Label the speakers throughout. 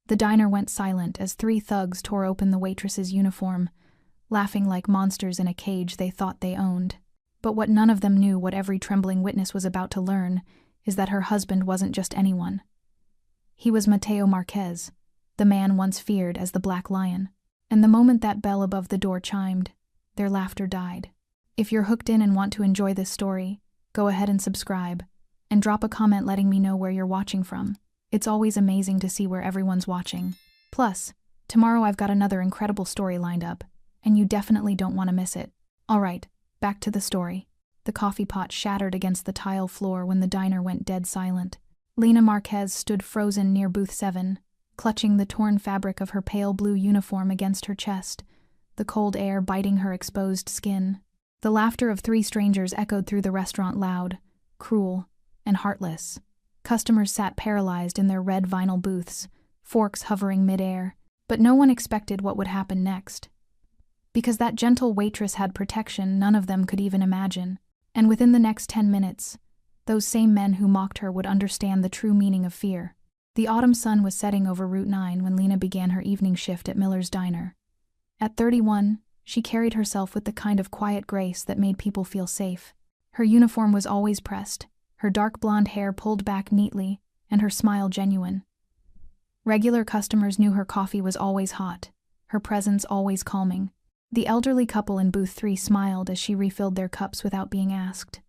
Speaker 1: The diner went silent as 3 thugs tore open the waitress's uniform, laughing like monsters in a cage they thought they owned. But what none of them knew, what every trembling witness was about to learn, is that her husband wasn't just anyone. He was Mateo Marquez, the man once feared as the Black Lion. And the moment that bell above the door chimed, their laughter died. If you're hooked in and want to enjoy this story, go ahead and subscribe, and drop a comment letting me know where you're watching from. It's always amazing to see where everyone's watching. Plus, tomorrow I've got another incredible story lined up, and you definitely don't want to miss it. Alright, back to the story. The coffee pot shattered against the tile floor when the diner went dead silent. Lena Marquez stood frozen near booth 7, clutching the torn fabric of her pale blue uniform against her chest, the cold air biting her exposed skin. The laughter of 3 strangers echoed through the restaurant loud, cruel, and heartless. Customers sat paralyzed in their red vinyl booths, forks hovering midair, but no one expected what would happen next. Because that gentle waitress had protection none of them could even imagine, and within the next 10 minutes, those same men who mocked her would understand the true meaning of fear. The autumn sun was setting over Route 9 when Lena began her evening shift at Miller's Diner. At 31, she carried herself with the kind of quiet grace that made people feel safe. Her uniform was always pressed, her dark blonde hair pulled back neatly, and her smile genuine. Regular customers knew her coffee was always hot, her presence always calming. The elderly couple in booth 3 smiled as she refilled their cups without being asked.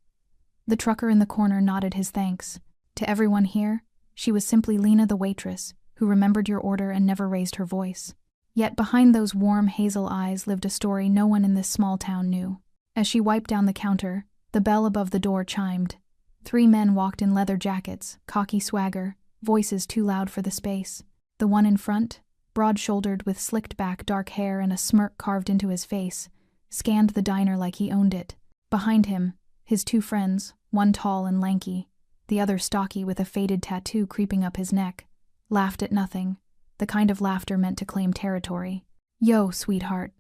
Speaker 1: The trucker in the corner nodded his thanks. To everyone here, she was simply Lena the waitress, who remembered your order and never raised her voice. Yet behind those warm hazel eyes lived a story no one in this small town knew. As she wiped down the counter, the bell above the door chimed. 3 men walked in leather jackets, cocky swagger, voices too loud for the space. The one in front, broad-shouldered with slicked-back dark hair and a smirk carved into his face, scanned the diner like he owned it. Behind him, his 2 friends, one tall and lanky, the other stocky with a faded tattoo creeping up his neck, laughed at nothing, the kind of laughter meant to claim territory. "Yo, sweetheart,"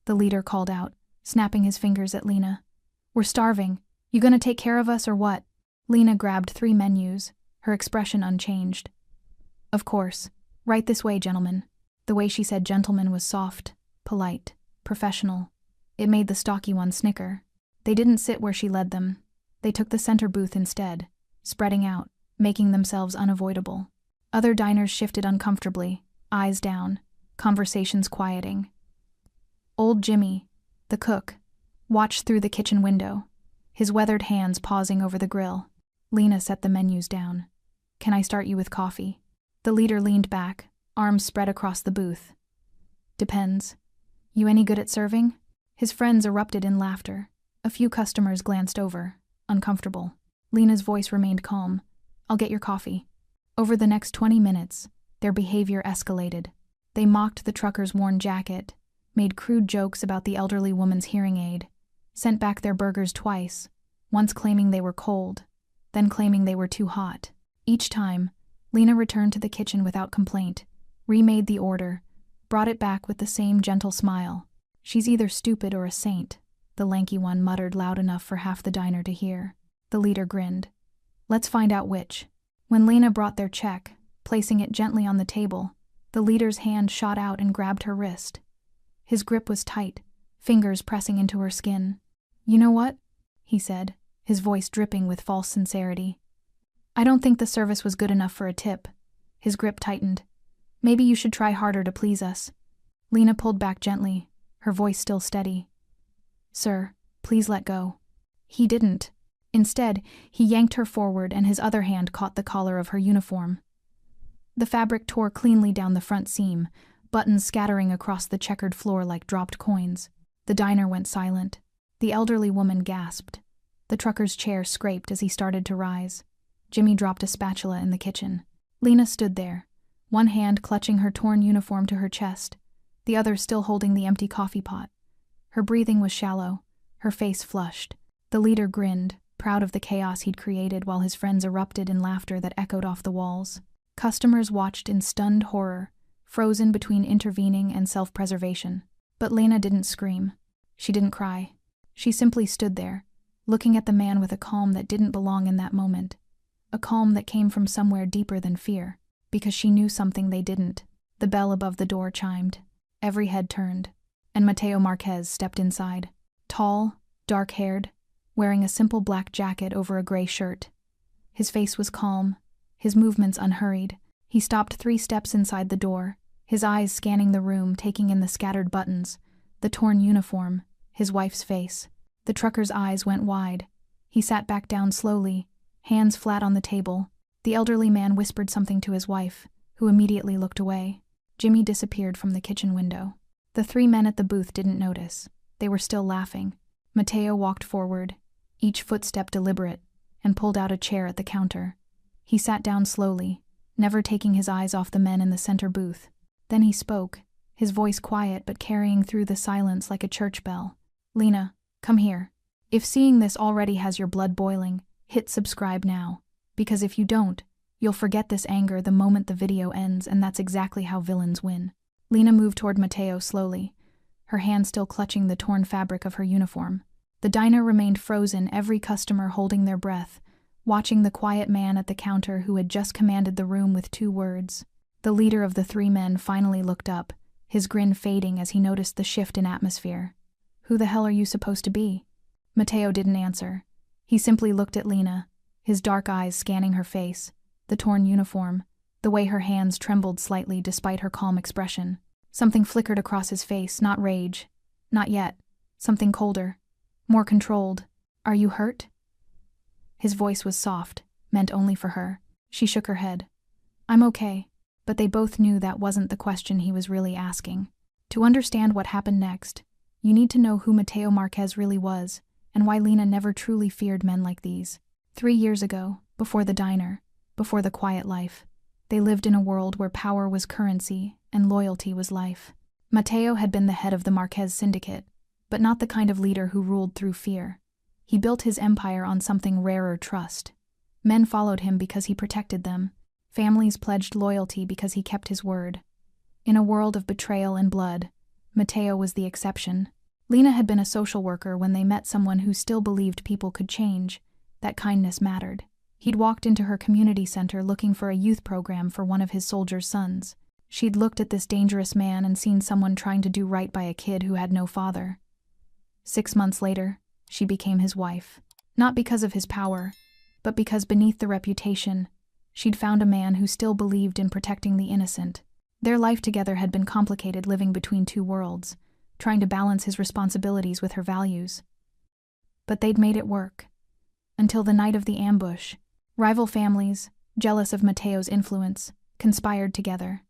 Speaker 1: the leader called out, snapping his fingers at Lena. "We're starving. You gonna take care of us or what?" Lena grabbed 3 menus, her expression unchanged. "Of course. Right this way, gentlemen." The way she said gentlemen was soft, polite, professional. It made the stocky one snicker. They didn't sit where she led them. They took the center booth instead, spreading out, making themselves unavoidable. Other diners shifted uncomfortably, eyes down, conversations quieting. Old Jimmy, the cook, watched through the kitchen window, his weathered hands pausing over the grill. Lena set the menus down. "Can I start you with coffee?" The leader leaned back, arms spread across the booth. "Depends. You any good at serving?" His friends erupted in laughter. A few customers glanced over, uncomfortable. Lena's voice remained calm. "I'll get your coffee." Over the next 20 minutes, their behavior escalated. They mocked the trucker's worn jacket, made crude jokes about the elderly woman's hearing aid, sent back their burgers twice, once claiming they were cold, then claiming they were too hot. Each time, Lena returned to the kitchen without complaint, remade the order, brought it back with the same gentle smile. "She's either stupid or a saint," the lanky one muttered loud enough for half the diner to hear. The leader grinned. "Let's find out which." When Lena brought their check, placing it gently on the table, the leader's hand shot out and grabbed her wrist. His grip was tight, fingers pressing into her skin. "You know what?" he said, his voice dripping with false sincerity. "I don't think the service was good enough for a tip." His grip tightened. "Maybe you should try harder to please us." Lena pulled back gently, her voice still steady. "Sir, please let go." He didn't. Instead, he yanked her forward and his other hand caught the collar of her uniform. The fabric tore cleanly down the front seam, buttons scattering across the checkered floor like dropped coins. The diner went silent. The elderly woman gasped. The trucker's chair scraped as he started to rise. Jimmy dropped a spatula in the kitchen. Lena stood there, one hand clutching her torn uniform to her chest, the other still holding the empty coffee pot. Her breathing was shallow, her face flushed. The leader grinned, proud of the chaos he'd created while his friends erupted in laughter that echoed off the walls. Customers watched in stunned horror, frozen between intervening and self-preservation. But Lena didn't scream. She didn't cry. She simply stood there, looking at the man with a calm that didn't belong in that moment. A calm that came from somewhere deeper than fear, because she knew something they didn't. The bell above the door chimed. Every head turned, and Mateo Marquez stepped inside. Tall, dark-haired, wearing a simple black jacket over a gray shirt. His face was calm, his movements unhurried. He stopped 3 steps inside the door, his eyes scanning the room, taking in the scattered buttons, the torn uniform, his wife's face. The trucker's eyes went wide. He sat back down slowly, hands flat on the table. The elderly man whispered something to his wife, who immediately looked away. Jimmy disappeared from the kitchen window. The 3 men at the booth didn't notice. They were still laughing. Mateo walked forward, each footstep deliberate, and pulled out a chair at the counter. He sat down slowly, never taking his eyes off the men in the center booth. Then he spoke, his voice quiet but carrying through the silence like a church bell. "Lena, come here. If seeing this already has your blood boiling, hit subscribe now. Because if you don't, you'll forget this anger the moment the video ends, and that's exactly how villains win." Lena moved toward Mateo slowly, her hand still clutching the torn fabric of her uniform. The diner remained frozen, every customer holding their breath, watching the quiet man at the counter who had just commanded the room with 2 words. The leader of the 3 men finally looked up, his grin fading as he noticed the shift in atmosphere. "Who the hell are you supposed to be?" Mateo didn't answer. He simply looked at Lena, his dark eyes scanning her face, the torn uniform, the way her hands trembled slightly despite her calm expression. Something flickered across his face, not rage. Not yet. Something colder, more controlled. "Are you hurt?" His voice was soft, meant only for her. She shook her head. "I'm okay." But they both knew that wasn't the question he was really asking. To understand what happened next, you need to know who Mateo Marquez really was, and why Lena never truly feared men like these. 3 years ago, before the diner, before the quiet life, they lived in a world where power was currency and loyalty was life. Mateo had been the head of the Marquez syndicate, but not the kind of leader who ruled through fear. He built his empire on something rarer: trust. Men followed him because he protected them. Families pledged loyalty because he kept his word. In a world of betrayal and blood, Mateo was the exception. Lena had been a social worker when they met someone who still believed people could change, that kindness mattered. He'd walked into her community center looking for a youth program for one of his soldiers' sons. She'd looked at this dangerous man and seen someone trying to do right by a kid who had no father. 6 months later, she became his wife. Not because of his power, but because beneath the reputation, she'd found a man who still believed in protecting the innocent. Their life together had been complicated, living between 2 worlds, trying to balance his responsibilities with her values. But they'd made it work. Until the night of the ambush, rival families, jealous of Mateo's influence, conspired together.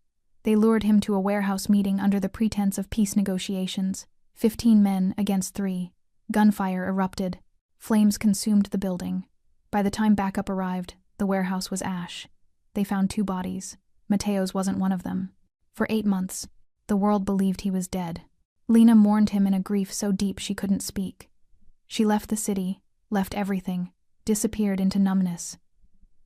Speaker 1: They lured him to a warehouse meeting under the pretense of peace negotiations. 15 men against 3. Gunfire erupted. Flames consumed the building. By the time backup arrived, the warehouse was ash. They found 2 bodies. Mateo's wasn't one of them. For 8 months, the world believed he was dead. Lena mourned him in a grief so deep she couldn't speak. She left the city, left everything, disappeared into numbness.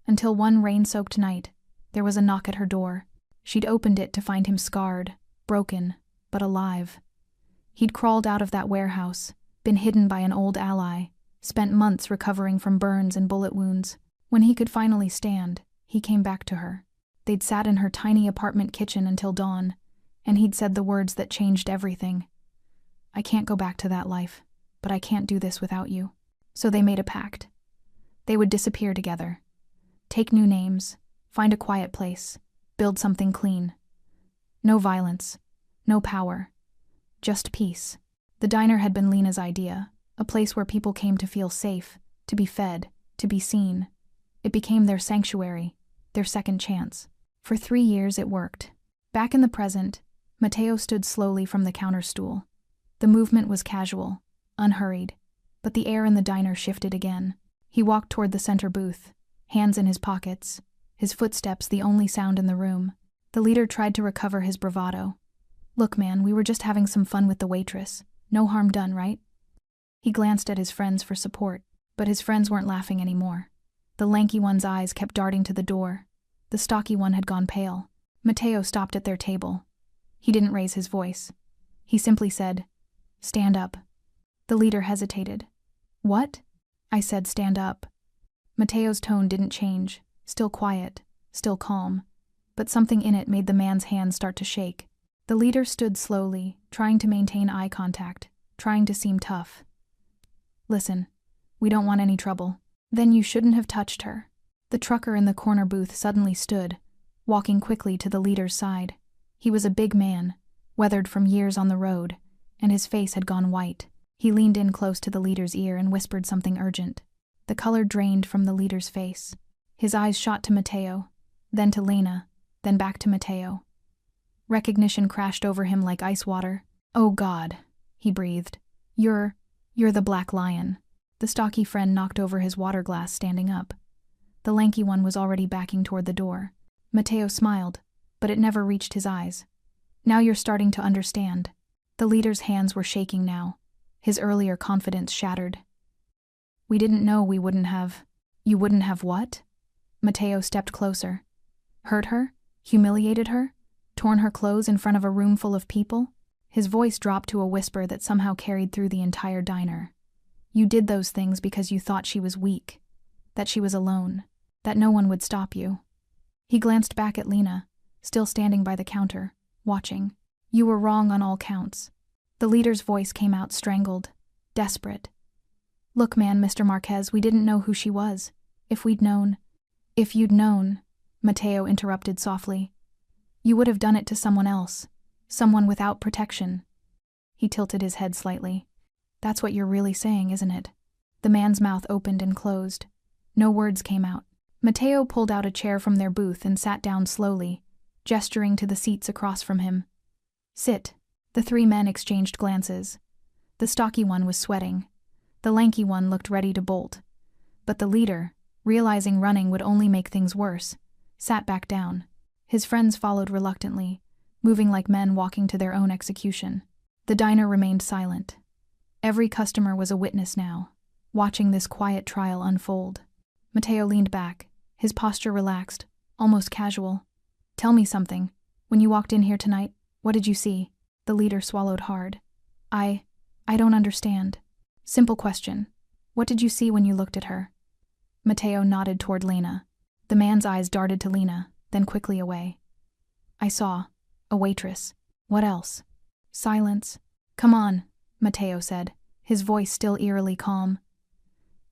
Speaker 1: Until one rain-soaked night, there was a knock at her door. She'd opened it to find him scarred, broken, but alive. He'd crawled out of that warehouse, been hidden by an old ally, spent months recovering from burns and bullet wounds. When he could finally stand, he came back to her. They'd sat in her tiny apartment kitchen until dawn, and he'd said the words that changed everything. "I can't go back to that life, but I can't do this without you." So they made a pact. They would disappear together. Take new names, find a quiet place, build something clean. No violence, no power, just peace. The diner had been Lena's idea, a place where people came to feel safe, to be fed, to be seen. It became their sanctuary, their second chance. For 3 years it worked. Back in the present, Mateo stood slowly from the counter stool. The movement was casual, unhurried, but the air in the diner shifted again. He walked toward the center booth, hands in his pockets, his footsteps the only sound in the room. The leader tried to recover his bravado. "Look, man, we were just having some fun with the waitress. No harm done, right?" He glanced at his friends for support, but his friends weren't laughing anymore. The lanky one's eyes kept darting to the door. The stocky one had gone pale. Mateo stopped at their table. He didn't raise his voice. He simply said, "Stand up." The leader hesitated. "What?" I said, "Stand up." Mateo's tone didn't change, still quiet, still calm. but something in it made the man's hands start to shake. The leader stood slowly, trying to maintain eye contact, trying to seem tough. "Listen, we don't want any trouble." "Then you shouldn't have touched her." The trucker in the corner booth suddenly stood, walking quickly to the leader's side. He was a big man, weathered from years on the road, and his face had gone white. He leaned in close to the leader's ear and whispered something urgent. The color drained from the leader's face. His eyes shot to Matteo, then to Lena, then back to Matteo. Recognition crashed over him like ice water. "Oh God," he breathed. You're the Black Lion." The stocky friend knocked over his water glass, standing up. The lanky one was already backing toward the door. Matteo smiled, but it never reached his eyes. "Now you're starting to understand." The leader's hands were shaking now, his earlier confidence shattered. "We didn't know we wouldn't have—" "You wouldn't have what?" Matteo stepped closer. "Hurt her? Humiliated her? Torn her clothes in front of a room full of people?" His voice dropped to a whisper that somehow carried through the entire diner. "You did those things because you thought she was weak, that she was alone, that no one would stop you." He glanced back at Lena, still standing by the counter, watching. "You were wrong on all counts." The leader's voice came out strangled, desperate. "Look, man, Mr. Marquez, we didn't know who she was. If we'd known—" "If you'd known," Matteo interrupted softly, "you would have done it to someone else, someone without protection." He tilted his head slightly. "That's what you're really saying, isn't it?" The man's mouth opened and closed. No words came out. Matteo pulled out a chair from their booth and sat down slowly, gesturing to the seats across from him. "Sit." The three men exchanged glances. The stocky one was sweating. The lanky one looked ready to bolt. But the leader, realizing running would only make things worse, sat back down. His friends followed reluctantly, moving like men walking to their own execution. The diner remained silent. Every customer was a witness now, watching this quiet trial unfold. Matteo leaned back, his posture relaxed, almost casual. "Tell me something. When you walked in here tonight, what did you see?" The leader swallowed hard. I don't understand." "Simple question. What did you see when you looked at her?" Matteo nodded toward Lena. The man's eyes darted to Lena, then quickly away. "I saw a waitress." "What else?" Silence. "Come on," Matteo said, his voice still eerily calm.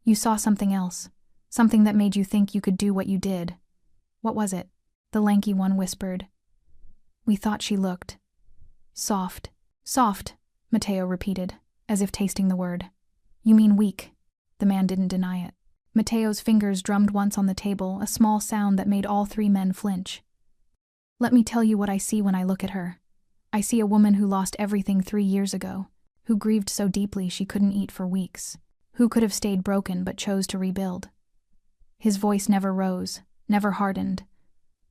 Speaker 1: "You saw something else, something that made you think you could do what you did." "What was it?" The lanky one whispered. "We thought she looked soft." "Soft," Matteo repeated, as if tasting the word. "You mean weak." The man didn't deny it. Matteo's fingers drummed once on the table, a small sound that made all three men flinch. "Let me tell you what I see when I look at her. I see a woman who lost everything 3 years ago, who grieved so deeply she couldn't eat for weeks, who could have stayed broken but chose to rebuild." His voice never rose, never hardened,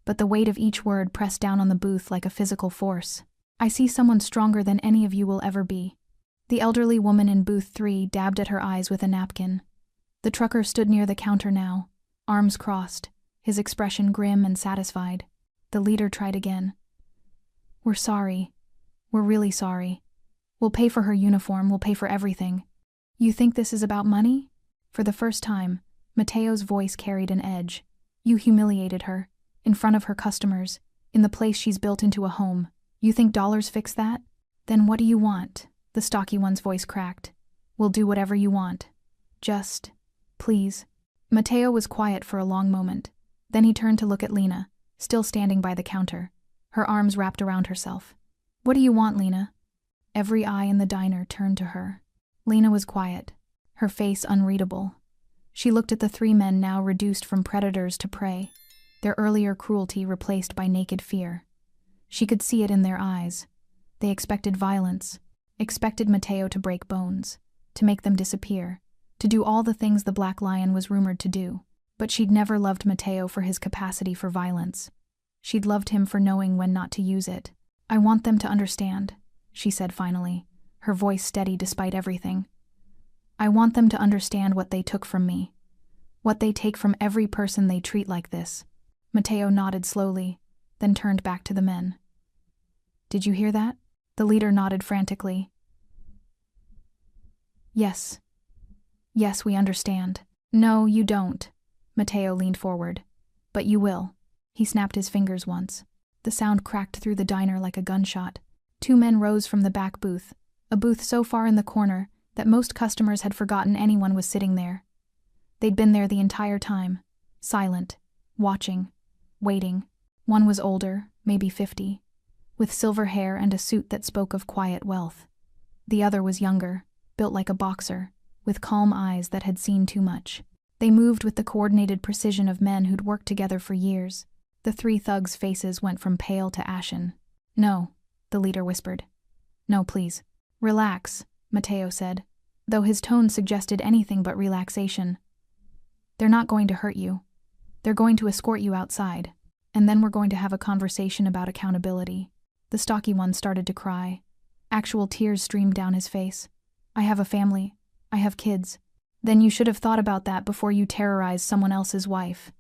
Speaker 1: but the weight of each word pressed down on the booth like a physical force. "I see someone stronger than any of you will ever be." The elderly woman in booth 3 dabbed at her eyes with a napkin. The trucker stood near the counter now, arms crossed, his expression grim and satisfied. The leader tried again. "We're sorry. We're really sorry. We'll pay for her uniform, we'll pay for everything." "You think this is about money?" For the first time, Matteo's voice carried an edge. "You humiliated her, in front of her customers, in the place she's built into a home. You think dollars fix that? Then what do you want?" The stocky one's voice cracked. "We'll do whatever you want. Just, please." Matteo was quiet for a long moment. Then he turned to look at Lena, still standing by the counter, her arms wrapped around herself. "What do you want, Lena?" Every eye in the diner turned to her. Lena was quiet, her face unreadable. She looked at the three men now reduced from predators to prey, their earlier cruelty replaced by naked fear. She could see it in their eyes. They expected violence, expected Matteo to break bones, to make them disappear, to do all the things the Black Lion was rumored to do. But she'd never loved Matteo for his capacity for violence. She'd loved him for knowing when not to use it. "I want them to understand," she said finally, her voice steady despite everything. "I want them to understand what they took from me, what they take from every person they treat like this." Matteo nodded slowly, then turned back to the men. "Did you hear that?" The leader nodded frantically. Yes. Yes, we understand." "No, you don't." Matteo leaned forward. "But you will. He snapped his fingers once. The sound cracked through the diner like a gunshot. 2 men rose from the back booth, a booth so far in the corner that most customers had forgotten anyone was sitting there. They'd been there the entire time, silent, watching, waiting. One was older, maybe 50, with silver hair and a suit that spoke of quiet wealth. The other was younger, built like a boxer, with calm eyes that had seen too much. They moved with the coordinated precision of men who'd worked together for years. The 3 thugs' faces went from pale to ashen. "No," the leader whispered. "No, please." "Relax," Mateo said, though his tone suggested anything but relaxation. "They're not going to hurt you. They're going to escort you outside, and then we're going to have a conversation about accountability." The stocky one started to cry. Actual tears streamed down his face. "I have a family. I have kids." "Then you should have thought about that before you terrorized someone else's wife."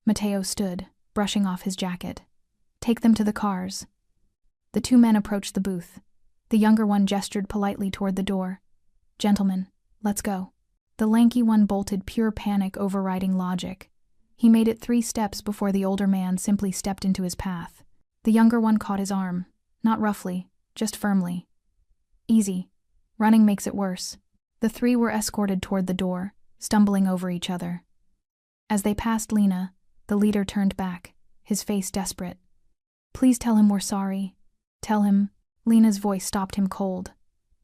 Speaker 1: Mateo stood, brushing off his jacket. "Take them to the cars." The 2 men approached the booth. The younger one gestured politely toward the door. "Gentlemen, let's go." The lanky one bolted, pure panic overriding logic. He made it 3 steps before the older man simply stepped into his path. The younger one caught his arm, not roughly, just firmly. "Easy. Running makes it worse." The 3 were escorted toward the door, stumbling over each other. As they passed Lena, the leader turned back, his face desperate. "Please tell him we're sorry. Tell him." Lena's voice stopped him cold.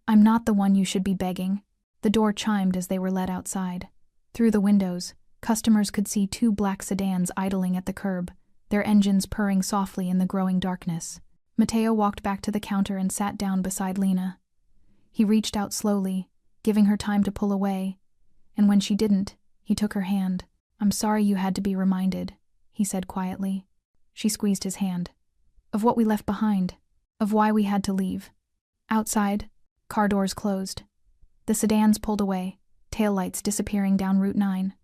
Speaker 1: "I'm not the one you should be begging." The door chimed as they were led outside. Through the windows, customers could see 2 black sedans idling at the curb, their engines purring softly in the growing darkness. Mateo walked back to the counter and sat down beside Lena. He reached out slowly, giving her time to pull away, and when she didn't, he took her hand. "I'm sorry you had to be reminded," he said quietly. She squeezed his hand. "Of what we left behind. Of why we had to leave." Outside, car doors closed. The sedans pulled away, taillights disappearing down Route 9.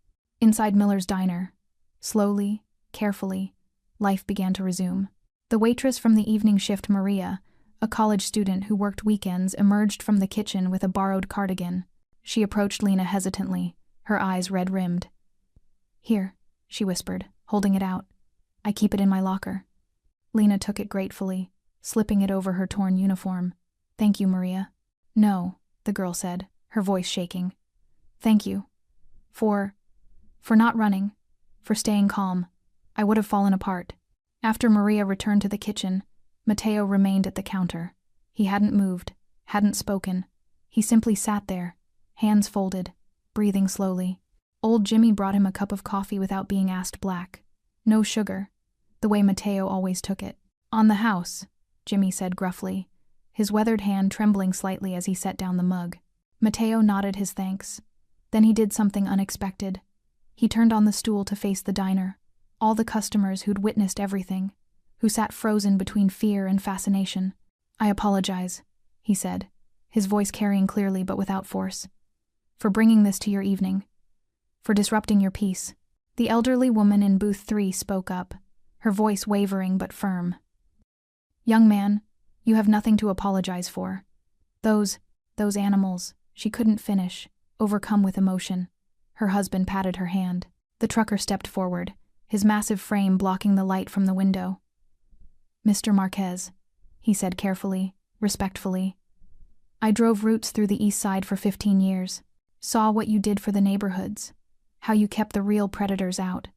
Speaker 1: Inside Miller's diner, slowly, carefully, life began to resume. The waitress from the evening shift, Maria, a college student who worked weekends, emerged from the kitchen with a borrowed cardigan. She approached Lena hesitantly, her eyes red-rimmed. "Here," she whispered, holding it out. "I keep it in my locker." Lena took it gratefully, slipping it over her torn uniform. "Thank you, Maria." "No," the girl said, her voice shaking. "Thank you. For not running. For staying calm. I would have fallen apart." After Maria returned to the kitchen, Mateo remained at the counter. He hadn't moved, hadn't spoken. He simply sat there, hands folded, breathing slowly. Old Jimmy brought him a cup of coffee without being asked black. No sugar, the way Mateo always took it. "On the house," Jimmy said gruffly, his weathered hand trembling slightly as he set down the mug. Mateo nodded his thanks. Then he did something unexpected. He turned on the stool to face the diner, all the customers who'd witnessed everything, who sat frozen between fear and fascination. "I apologize," he said, his voice carrying clearly but without force, "for bringing this to your evening, for disrupting your peace." The elderly woman in booth 3 spoke up, her voice wavering but firm. "Young man, you have nothing to apologize for. Those animals," she couldn't finish, overcome with emotion. Her husband patted her hand. The trucker stepped forward, his massive frame blocking the light from the window. "Mr. Marquez," he said carefully, respectfully. "I drove routes through the east side for 15 years, saw what you did for the neighborhoods, how you kept the real predators out."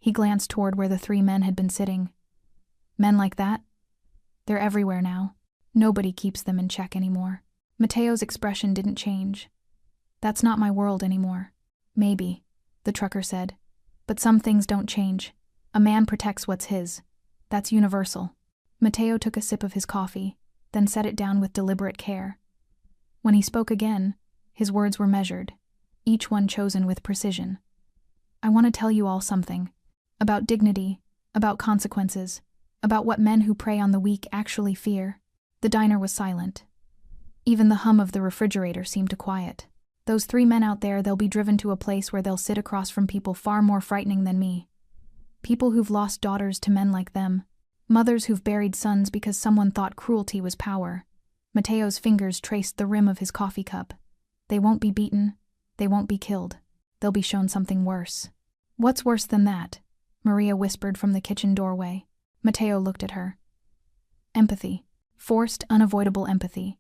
Speaker 1: He glanced toward where the 3 men had been sitting. "Men like that? They're everywhere now. Nobody keeps them in check anymore." Mateo's expression didn't change. "That's not my world anymore." "Maybe," the trucker said, "but some things don't change. A man protects what's his. That's universal." Mateo took a sip of his coffee, then set it down with deliberate care. When he spoke again, his words were measured, each one chosen with precision. "I want to tell you all something. About dignity, about consequences, about what men who prey on the weak actually fear." The diner was silent. Even the hum of the refrigerator seemed to quiet. "Those 3 men out there, they'll be driven to a place where they'll sit across from people far more frightening than me. People who've lost daughters to men like them. Mothers who've buried sons because someone thought cruelty was power." Mateo's fingers traced the rim of his coffee cup. "They won't be beaten. They won't be killed. They'll be shown something worse." "What's worse than that?" Maria whispered from the kitchen doorway. Mateo looked at her. Empathy. Forced, unavoidable empathy.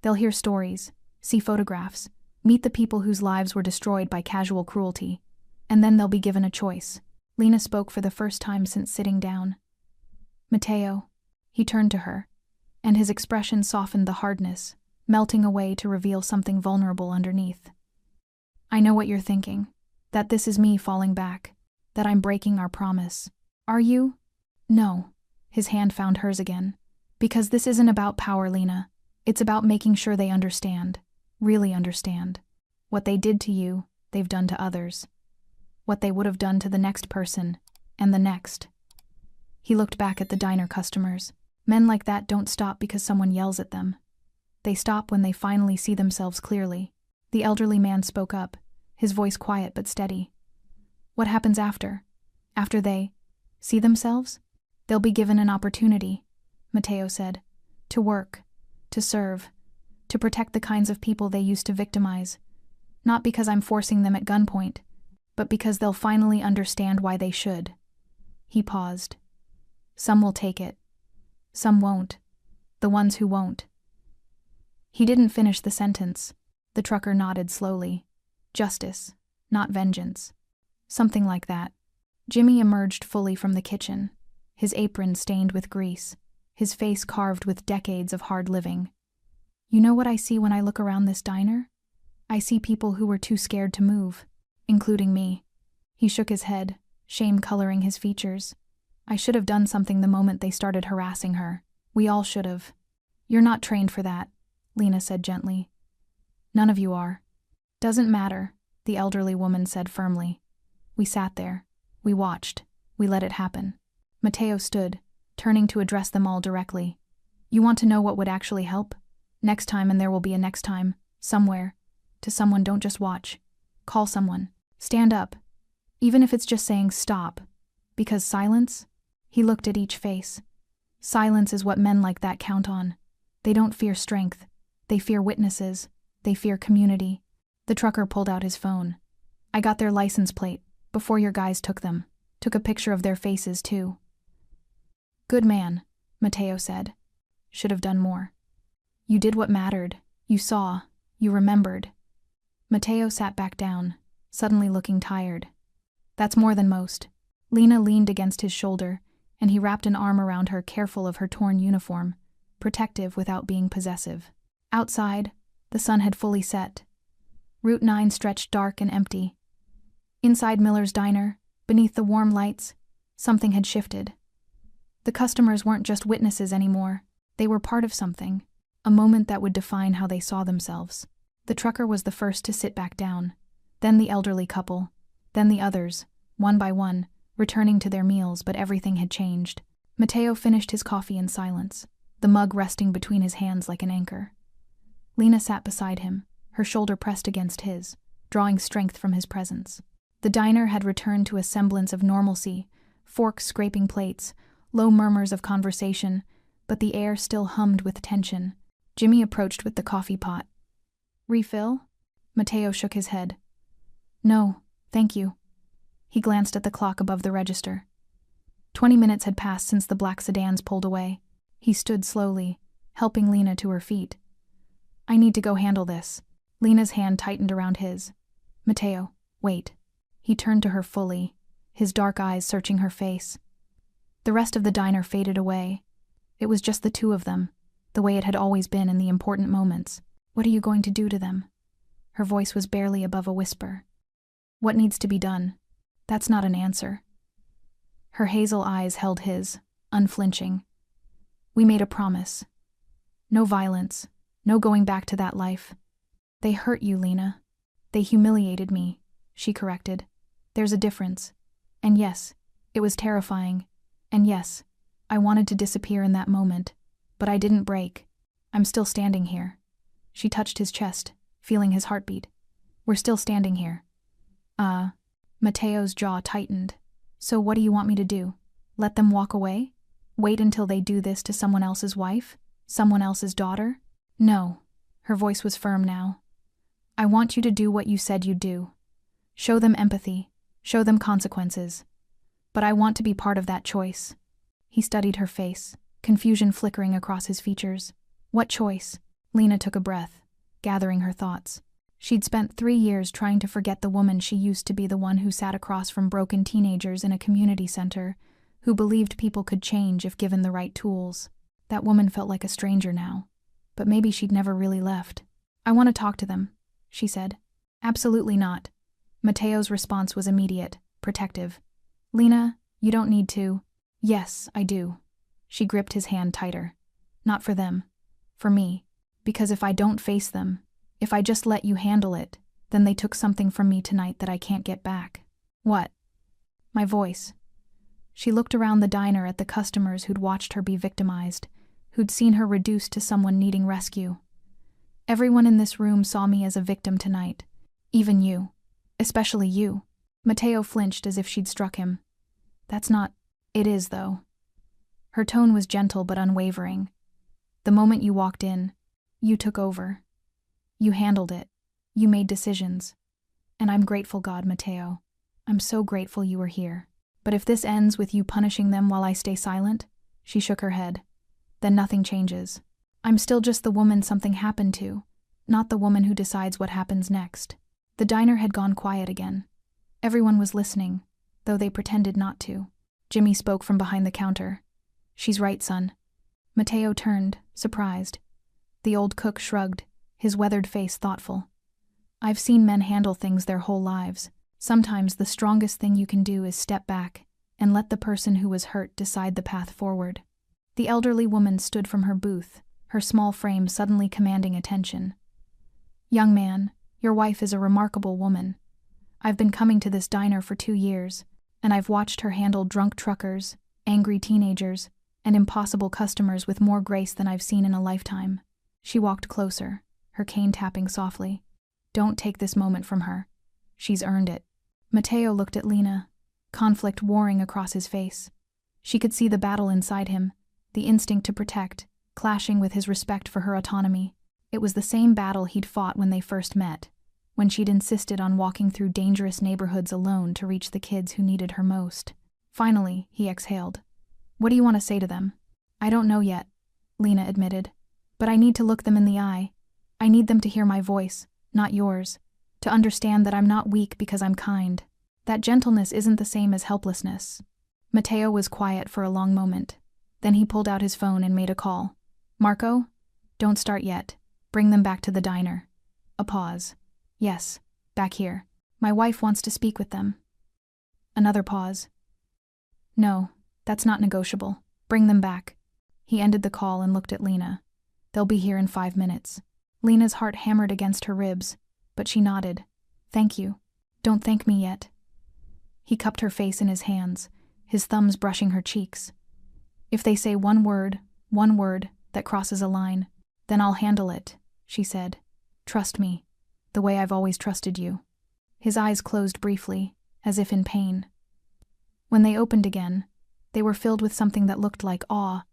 Speaker 1: They'll hear stories, see photographs, meet the people whose lives were destroyed by casual cruelty, and then they'll be given a choice. Lena spoke for the first time since sitting down. Mateo. He turned to her, and his expression softened the hardness, melting away to reveal something vulnerable underneath. I know what you're thinking, that this is me falling back, that I'm breaking our promise. Are you? No. His hand found hers again. Because this isn't about power, Lena. It's about making sure they understand, really understand. What they did to you, they've done to others. What they would have done to the next person, and the next. He looked back at the diner customers. Men like that don't stop because someone yells at them. They stop when they finally see themselves clearly. The elderly man spoke up, his voice quiet but steady. What happens after? After they see themselves? They'll be given an opportunity, Mateo said, to work, to serve, to protect the kinds of people they used to victimize. Not because I'm forcing them at gunpoint, but because they'll finally understand why they should. He paused. Some will take it. Some won't. The ones who won't. He didn't finish the sentence. The trucker nodded slowly. Justice, not vengeance. Something like that. Jimmy emerged fully from the kitchen, his apron stained with grease, his face carved with decades of hard living. You know what I see when I look around this diner? I see people who were too scared to move, including me. He shook his head, shame coloring his features. I should have done something the moment they started harassing her. We all should have. You're not trained for that, Lena said gently. None of you are. Doesn't matter, the elderly woman said firmly. We sat there. We watched. We let it happen. Mateo stood, turning to address them all directly. You want to know what would actually help? Next time, and there will be a next time, somewhere. To someone, don't just watch. Call someone. Stand up. Even if it's just saying stop. Because silence? He looked at each face. Silence is what men like that count on. They don't fear strength. They fear witnesses. They fear community. The trucker pulled out his phone. I got their license plate, before your guys took them. Took a picture of their faces, too. Good man, Mateo said. Should have done more. You did what mattered. You saw. You remembered. Mateo sat back down, suddenly looking tired. That's more than most. Lena leaned against his shoulder, and he wrapped an arm around her, careful of her torn uniform, protective without being possessive. Outside, the sun had fully set. Route 9 stretched dark and empty. Inside Miller's diner, beneath the warm lights, something had shifted. The customers weren't just witnesses anymore. They were part of something, a moment that would define how they saw themselves. The trucker was the first to sit back down, then the elderly couple, then the others, one by one, returning to their meals, but everything had changed. Mateo finished his coffee in silence, the mug resting between his hands like an anchor. Lena sat beside him, her shoulder pressed against his, drawing strength from his presence. The diner had returned to a semblance of normalcy, forks scraping plates, low murmurs of conversation, but the air still hummed with tension. Jimmy approached with the coffee pot. Refill? Mateo shook his head. No, thank you. He glanced at the clock above the register. 20 minutes had passed since the black sedans pulled away. He stood slowly, helping Lena to her feet. I need to go handle this. Lena's hand tightened around his. Mateo, wait. He turned to her fully, his dark eyes searching her face. The rest of the diner faded away. It was just the two of them, the way it had always been in the important moments. What are you going to do to them? Her voice was barely above a whisper. What needs to be done? That's not an answer. Her hazel eyes held his, unflinching. We made a promise. No violence, no going back to that life. They hurt you, Lena. They humiliated me, she corrected. There's a difference. And yes, it was terrifying. And yes, I wanted to disappear in that moment, but I didn't break. I'm still standing here. She touched his chest, feeling his heartbeat. We're still standing here. Mateo's jaw tightened. So what do you want me to do? Let them walk away? Wait until they do this to someone else's wife? Someone else's daughter? No. Her voice was firm now. I want you to do what you said you'd do. Show them empathy. Show them consequences. But I want to be part of that choice. He studied her face, confusion flickering across his features. What choice? Lena took a breath, gathering her thoughts. She'd spent 3 years trying to forget the woman she used to be, the one who sat across from broken teenagers in a community center, who believed people could change if given the right tools. That woman felt like a stranger now, but maybe she'd never really left. I want to talk to them, she said. Absolutely not. Mateo's response was immediate, protective. Lena, you don't need to. Yes, I do. She gripped his hand tighter. Not for them. For me. Because if I don't face them, if I just let you handle it, then they took something from me tonight that I can't get back. What? My voice. She looked around the diner at the customers who'd watched her be victimized, who'd seen her reduced to someone needing rescue. Everyone in this room saw me as a victim tonight. Even you. Especially you. Mateo flinched as if she'd struck him. That's not... It is, though. Her tone was gentle but unwavering. The moment you walked in, you took over. You handled it. You made decisions. And I'm grateful, God, Mateo. I'm so grateful you were here. But if this ends with you punishing them while I stay silent, she shook her head, then nothing changes. I'm still just the woman something happened to, not the woman who decides what happens next. The diner had gone quiet again. Everyone was listening, though they pretended not to. Jimmy spoke from behind the counter. She's right, son. Mateo turned, surprised. The old cook shrugged, his weathered face thoughtful. I've seen men handle things their whole lives. Sometimes the strongest thing you can do is step back and let the person who was hurt decide the path forward. The elderly woman stood from her booth, her small frame suddenly commanding attention. Young man, your wife is a remarkable woman. I've been coming to this diner for 2 years, and I've watched her handle drunk truckers, angry teenagers, and impossible customers with more grace than I've seen in a lifetime. She walked closer, her cane tapping softly. Don't take this moment from her. She's earned it. Mateo looked at Lena, conflict warring across his face. She could see the battle inside him, the instinct to protect, clashing with his respect for her autonomy. It was the same battle he'd fought when they first met, when she'd insisted on walking through dangerous neighborhoods alone to reach the kids who needed her most. Finally, he exhaled. What do you want to say to them? I don't know yet, Lena admitted. But I need to look them in the eye. I need them to hear my voice, not yours. To understand that I'm not weak because I'm kind. That gentleness isn't the same as helplessness. Mateo was quiet for a long moment. Then he pulled out his phone and made a call. Marco? Don't start yet. Bring them back to the diner. A pause. Yes, back here. My wife wants to speak with them. Another pause. No, that's not negotiable. Bring them back. He ended the call and looked at Lena. They'll be here in 5 minutes. Lena's heart hammered against her ribs, but she nodded. Thank you. Don't thank me yet. He cupped her face in his hands, his thumbs brushing her cheeks. If they say one word that crosses a line, then I'll handle it, she said. Trust me, the way I've always trusted you. His eyes closed briefly, as if in pain. When they opened again, they were filled with something that looked like awe.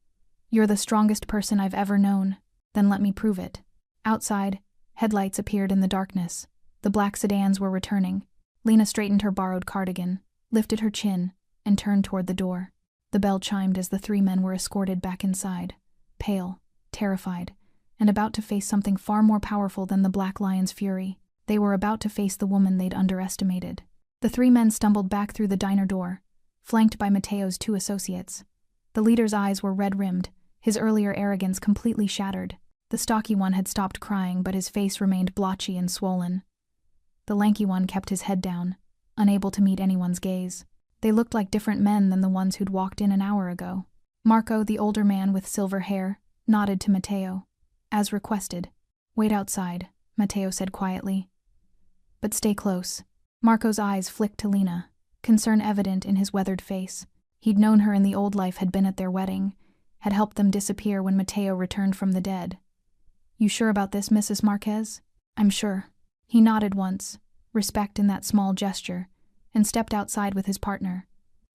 Speaker 1: You're the strongest person I've ever known, then let me prove it. Outside, headlights appeared in the darkness. The black sedans were returning. Lena straightened her borrowed cardigan, lifted her chin, and turned toward the door. The bell chimed as the 3 men were escorted back inside, pale, terrified, and about to face something far more powerful than the Black Lion's fury. They were about to face the woman they'd underestimated. The 3 men stumbled back through the diner door, flanked by Mateo's 2 associates. The leader's eyes were red-rimmed, his earlier arrogance completely shattered. The stocky one had stopped crying, but his face remained blotchy and swollen. The lanky one kept his head down, unable to meet anyone's gaze. They looked like different men than the ones who'd walked in an hour ago. Marco, the older man with silver hair, nodded to Mateo. As requested. Wait outside, Mateo said quietly. But stay close. Marco's eyes flicked to Lena, concern evident in his weathered face. He'd known her in the old life, had been at their wedding, had helped them disappear when Mateo returned from the dead. You sure about this, Mrs. Marquez? I'm sure. He nodded once, respect in that small gesture, and stepped outside with his partner.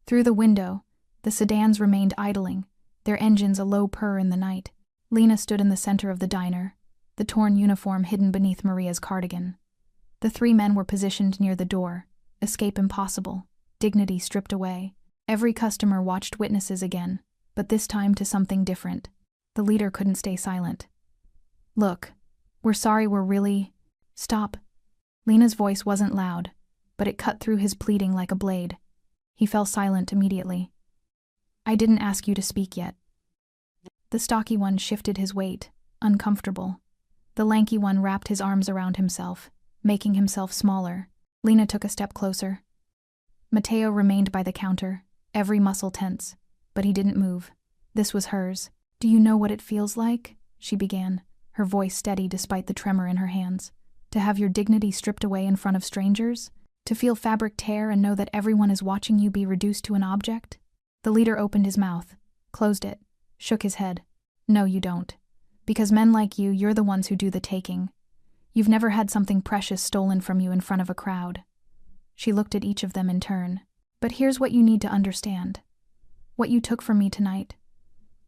Speaker 1: Through the window, the sedans remained idling, their engines a low purr in the night. Lena stood in the center of the diner, the torn uniform hidden beneath Maria's cardigan. The 3 men were positioned near the door, escape impossible, dignity stripped away. Every customer watched witnesses again, but this time to something different. The leader couldn't stay silent. "Look, we're sorry, we're really—" "Stop." Lena's voice wasn't loud, but it cut through his pleading like a blade. He fell silent immediately. "I didn't ask you to speak yet." The stocky one shifted his weight, uncomfortable. The lanky one wrapped his arms around himself, making himself smaller. Lena took a step closer. Mateo remained by the counter, every muscle tense, but he didn't move. This was hers. "Do you know what it feels like?" she began, her voice steady despite the tremor in her hands. "To have your dignity stripped away in front of strangers? To feel fabric tear and know that everyone is watching you be reduced to an object?" The leader opened his mouth, closed it, shook his head. "No, you don't. Because men like you, you're the ones who do the taking. You've never had something precious stolen from you in front of a crowd." She looked at each of them in turn. "But here's what you need to understand. What you took from me tonight.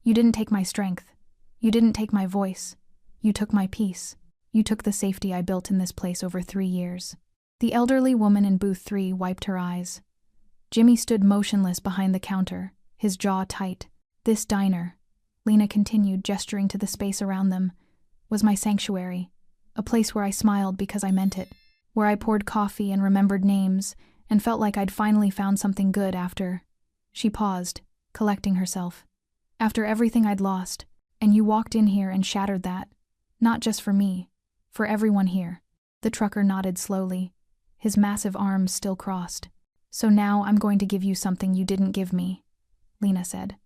Speaker 1: You didn't take my strength. You didn't take my voice. You took my peace. You took the safety I built in this place over 3 years." The elderly woman in booth 3 wiped her eyes. Jimmy stood motionless behind the counter, his jaw tight. "This diner," Lena continued, gesturing to the space around them, "was my sanctuary. A place where I smiled because I meant it. Where I poured coffee and remembered names and felt like I'd finally found something good after—" She paused, collecting herself. "After everything I'd lost, and you walked in here and shattered that. Not just for me, for everyone here." The trucker nodded slowly, his massive arms still crossed. "So now I'm going to give you something you didn't give me," Lena said.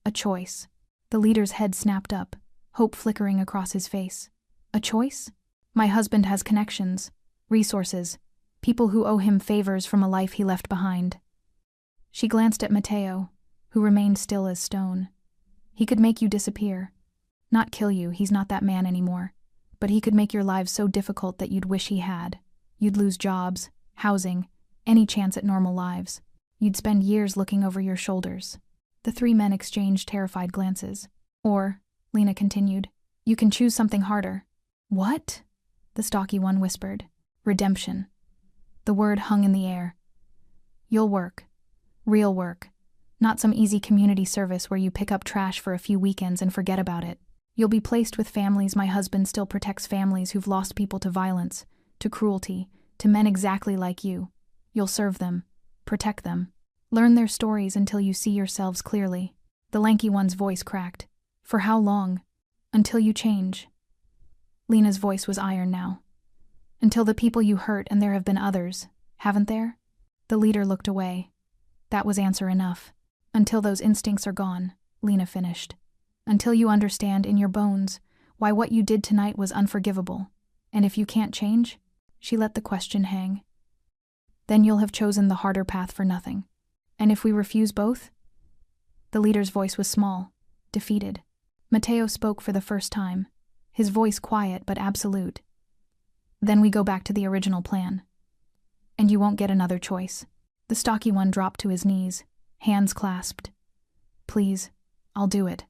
Speaker 1: "A choice." The leader's head snapped up, hope flickering across his face. "A choice? My husband has connections, resources, people who owe him favors from a life he left behind." She glanced at Mateo, who remained still as stone. "He could make you disappear. Not kill you, he's not that man anymore. But he could make your lives so difficult that you'd wish he had. You'd lose jobs, housing, any chance at normal lives. You'd spend years looking over your shoulders." The 3 men exchanged terrified glances. "Or," Lena continued, "you can choose something harder." "What?" the stocky one whispered. "Redemption." The word hung in the air. "You'll work. Real work. Not some easy community service where you pick up trash for a few weekends and forget about it. You'll be placed with families. My husband still protects families who've lost people to violence, to cruelty, to men exactly like you. You'll serve them, protect them, learn their stories until you see yourselves clearly." The lanky one's voice cracked. "For how long? Until you change." Lena's voice was iron now. "Until the people you hurt, and there have been others, haven't there?" The leader looked away. That was answer enough. "Until those instincts are gone," Lena finished. "Until you understand in your bones why what you did tonight was unforgivable. And if you can't change," she let the question hang, "then you'll have chosen the harder path for nothing. And if we refuse both?" The leader's voice was small, defeated. Mateo spoke for the first time, his voice quiet but absolute. "Then we go back to the original plan. And you won't get another choice." The stocky one dropped to his knees, hands clasped. "Please, I'll do it.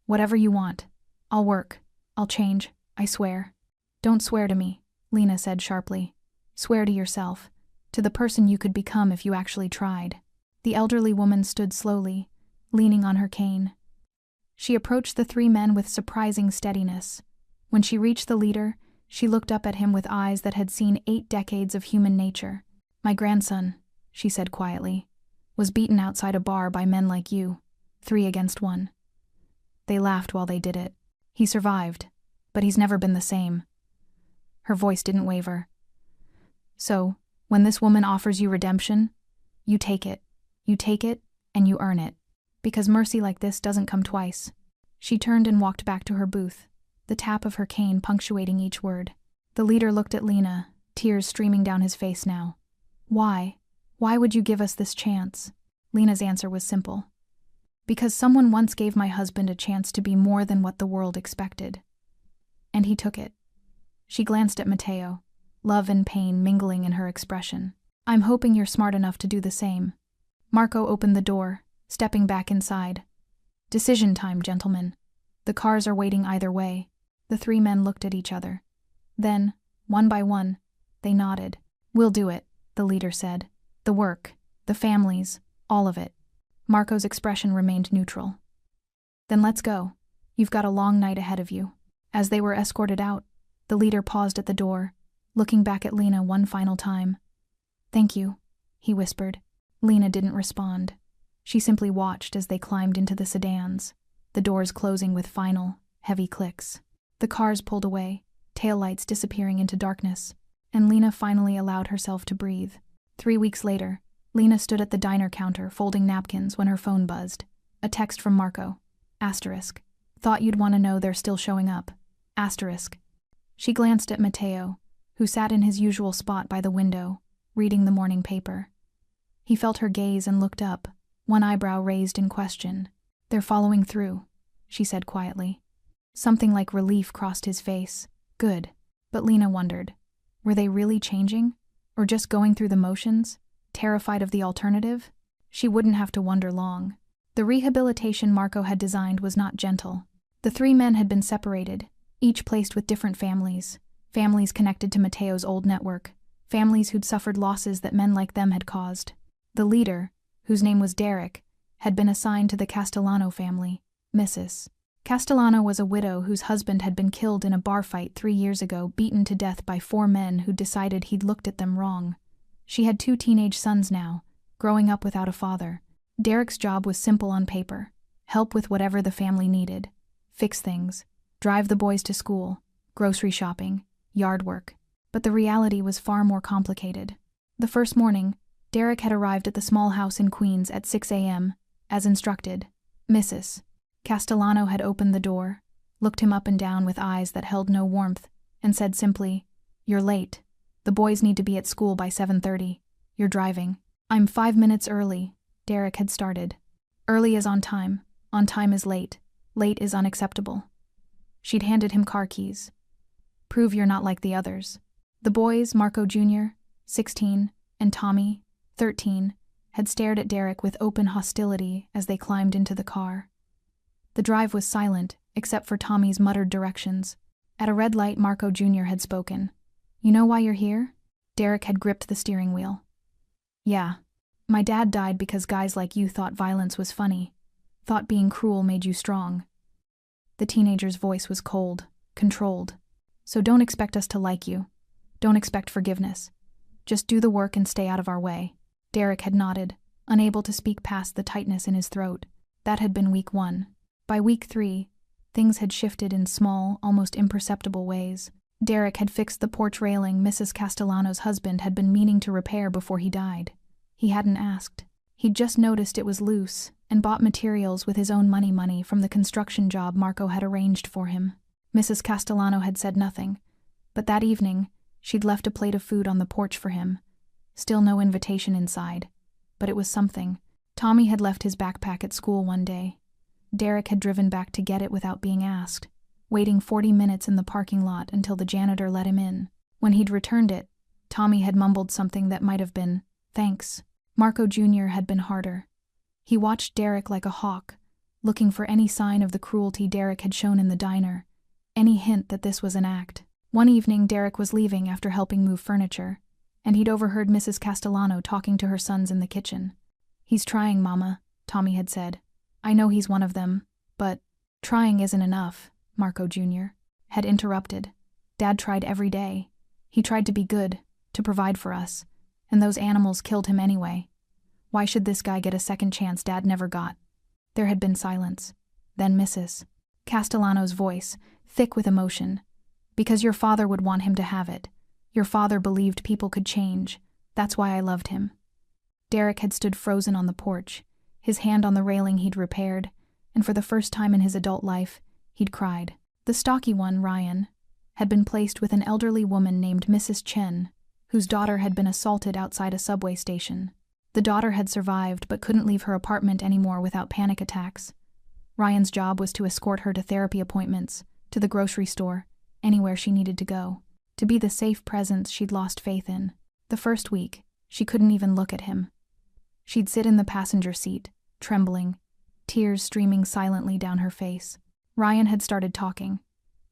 Speaker 1: Whatever you want. I'll work. I'll change, I swear." "Don't swear to me," Lena said sharply. "Swear to yourself, to the person you could become if you actually tried." The elderly woman stood slowly, leaning on her cane. She approached the 3 men with surprising steadiness. When she reached the leader, she looked up at him with eyes that had seen 8 decades of human nature. "My grandson," she said quietly, "was beaten outside a bar by men like you, 3 against 1. They laughed while they did it. He survived, but he's never been the same." Her voice didn't waver. "So, when this woman offers you redemption, you take it. You take it, and you earn it. Because mercy like this doesn't come twice." She turned and walked back to her booth, the tap of her cane punctuating each word. The leader looked at Lena, tears streaming down his face now. "Why? Why would you give us this chance?" Lena's answer was simple. "Because someone once gave my husband a chance to be more than what the world expected. And he took it." She glanced at Mateo, love and pain mingling in her expression. "I'm hoping you're smart enough to do the same." Marco opened the door, stepping back inside. "Decision time, gentlemen. The cars are waiting either way." The 3 men looked at each other. Then, one by one, they nodded. "We'll do it," the leader said. "The work, the families, all of it." Marco's expression remained neutral. Then let's go. You've got a long night ahead of you. As they were escorted out, the leader paused at the door, looking back at Lena one final time. Thank you, he whispered. Lena didn't respond. She simply watched as they climbed into the sedans, the doors closing with final, heavy clicks. The cars pulled away, taillights disappearing into darkness, and Lena finally allowed herself to breathe. 3 weeks later, Lena stood at the diner counter folding napkins when her phone buzzed. A text from Marco. Asterisk. Thought you'd want to know they're still showing up. Asterisk. She glanced at Matteo, who sat in his usual spot by the window, reading the morning paper. He felt her gaze and looked up, one eyebrow raised in question. They're following through, she said quietly. Something like relief crossed his face. Good. But Lena wondered, were they really changing? Or just going through the motions, terrified of the alternative? She wouldn't have to wonder long. The rehabilitation Marco had designed was not gentle. The 3 men had been separated, each placed with different families. Families connected to Matteo's old network. Families who'd suffered losses that men like them had caused. The leader, whose name was Derek, had been assigned to the Castellano family, Mrs. Castellano was a widow whose husband had been killed in a bar fight 3 years ago, beaten to death by 4 men who'd decided he'd looked at them wrong. She had 2 teenage sons now, growing up without a father. Derek's job was simple on paper: help with whatever the family needed, fix things, drive the boys to school, grocery shopping, yard work. But the reality was far more complicated. The first morning, Derek had arrived at the small house in Queens at 6 a.m., as instructed. Mrs. Castellano had opened the door, looked him up and down with eyes that held no warmth, and said simply, "You're late. The boys need to be at school by 7:30. You're driving." "I'm 5 minutes early," Derek had started. Early is on time is late. Late is unacceptable. She'd handed him car keys. "Prove you're not like the others." The boys, Marco Jr., 16, and Tommy, 13, had stared at Derek with open hostility as they climbed into the car. The drive was silent, except for Tommy's muttered directions. At a red light, Marco Jr. had spoken. "You know why you're here?" Derek had gripped the steering wheel. "Yeah. My dad died because guys like you thought violence was funny, thought being cruel made you strong." The teenager's voice was cold, controlled. "So don't expect us to like you. Don't expect forgiveness. Just do the work and stay out of our way." Derek had nodded, unable to speak past the tightness in his throat. That had been week 1. By week 3, things had shifted in small, almost imperceptible ways. Derek had fixed the porch railing Mrs. Castellano's husband had been meaning to repair before he died. He hadn't asked. He'd just noticed it was loose and bought materials with his own money from the construction job Marco had arranged for him. Mrs. Castellano had said nothing, but that evening, she'd left a plate of food on the porch for him. Still no invitation inside, but it was something. Tommy had left his backpack at school one day. Derek had driven back to get it without being asked, waiting 40 minutes in the parking lot until the janitor let him in. When he'd returned it, Tommy had mumbled something that might have been, "Thanks." Marco Jr. had been harder. He watched Derek like a hawk, looking for any sign of the cruelty Derek had shown in the diner, any hint that this was an act. One evening, Derek was leaving after helping move furniture, and he'd overheard Mrs. Castellano talking to her sons in the kitchen. "He's trying, Mama," Tommy had said. "I know he's one of them, but trying isn't enough," Marco Jr. had interrupted. "Dad tried every day. He tried to be good, to provide for us, and those animals killed him anyway. Why should this guy get a second chance Dad never got?" There had been silence. Then Mrs. Castellano's voice, thick with emotion. "Because your father would want him to have it. Your father believed people could change. That's why I loved him." Derek had stood frozen on the porch, his hand on the railing he'd repaired, and for the first time in his adult life, he'd cried. The stocky one, Ryan, had been placed with an elderly woman named Mrs. Chen, whose daughter had been assaulted outside a subway station. The daughter had survived but couldn't leave her apartment anymore without panic attacks. Ryan's job was to escort her to therapy appointments, to the grocery store, anywhere she needed to go, to be the safe presence she'd lost faith in. The first week, she couldn't even look at him. She'd sit in the passenger seat, trembling, tears streaming silently down her face. Ryan had started talking.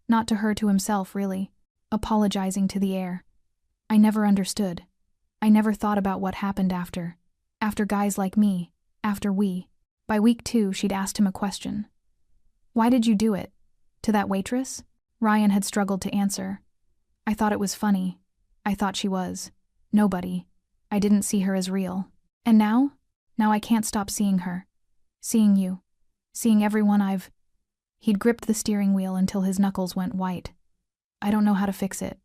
Speaker 1: Not to her, to himself, really, apologizing to the air. "I never understood. I never thought about what happened after guys like me, after we." By week 2, she'd asked him a question. "Why did you do it? To that waitress?" Ryan had struggled to answer. "I thought it was funny. I thought she was nobody. I didn't see her as real. And now? Now I can't stop seeing her. Seeing you. Seeing everyone I've—" He'd gripped the steering wheel until his knuckles went white. "I don't know how to fix it."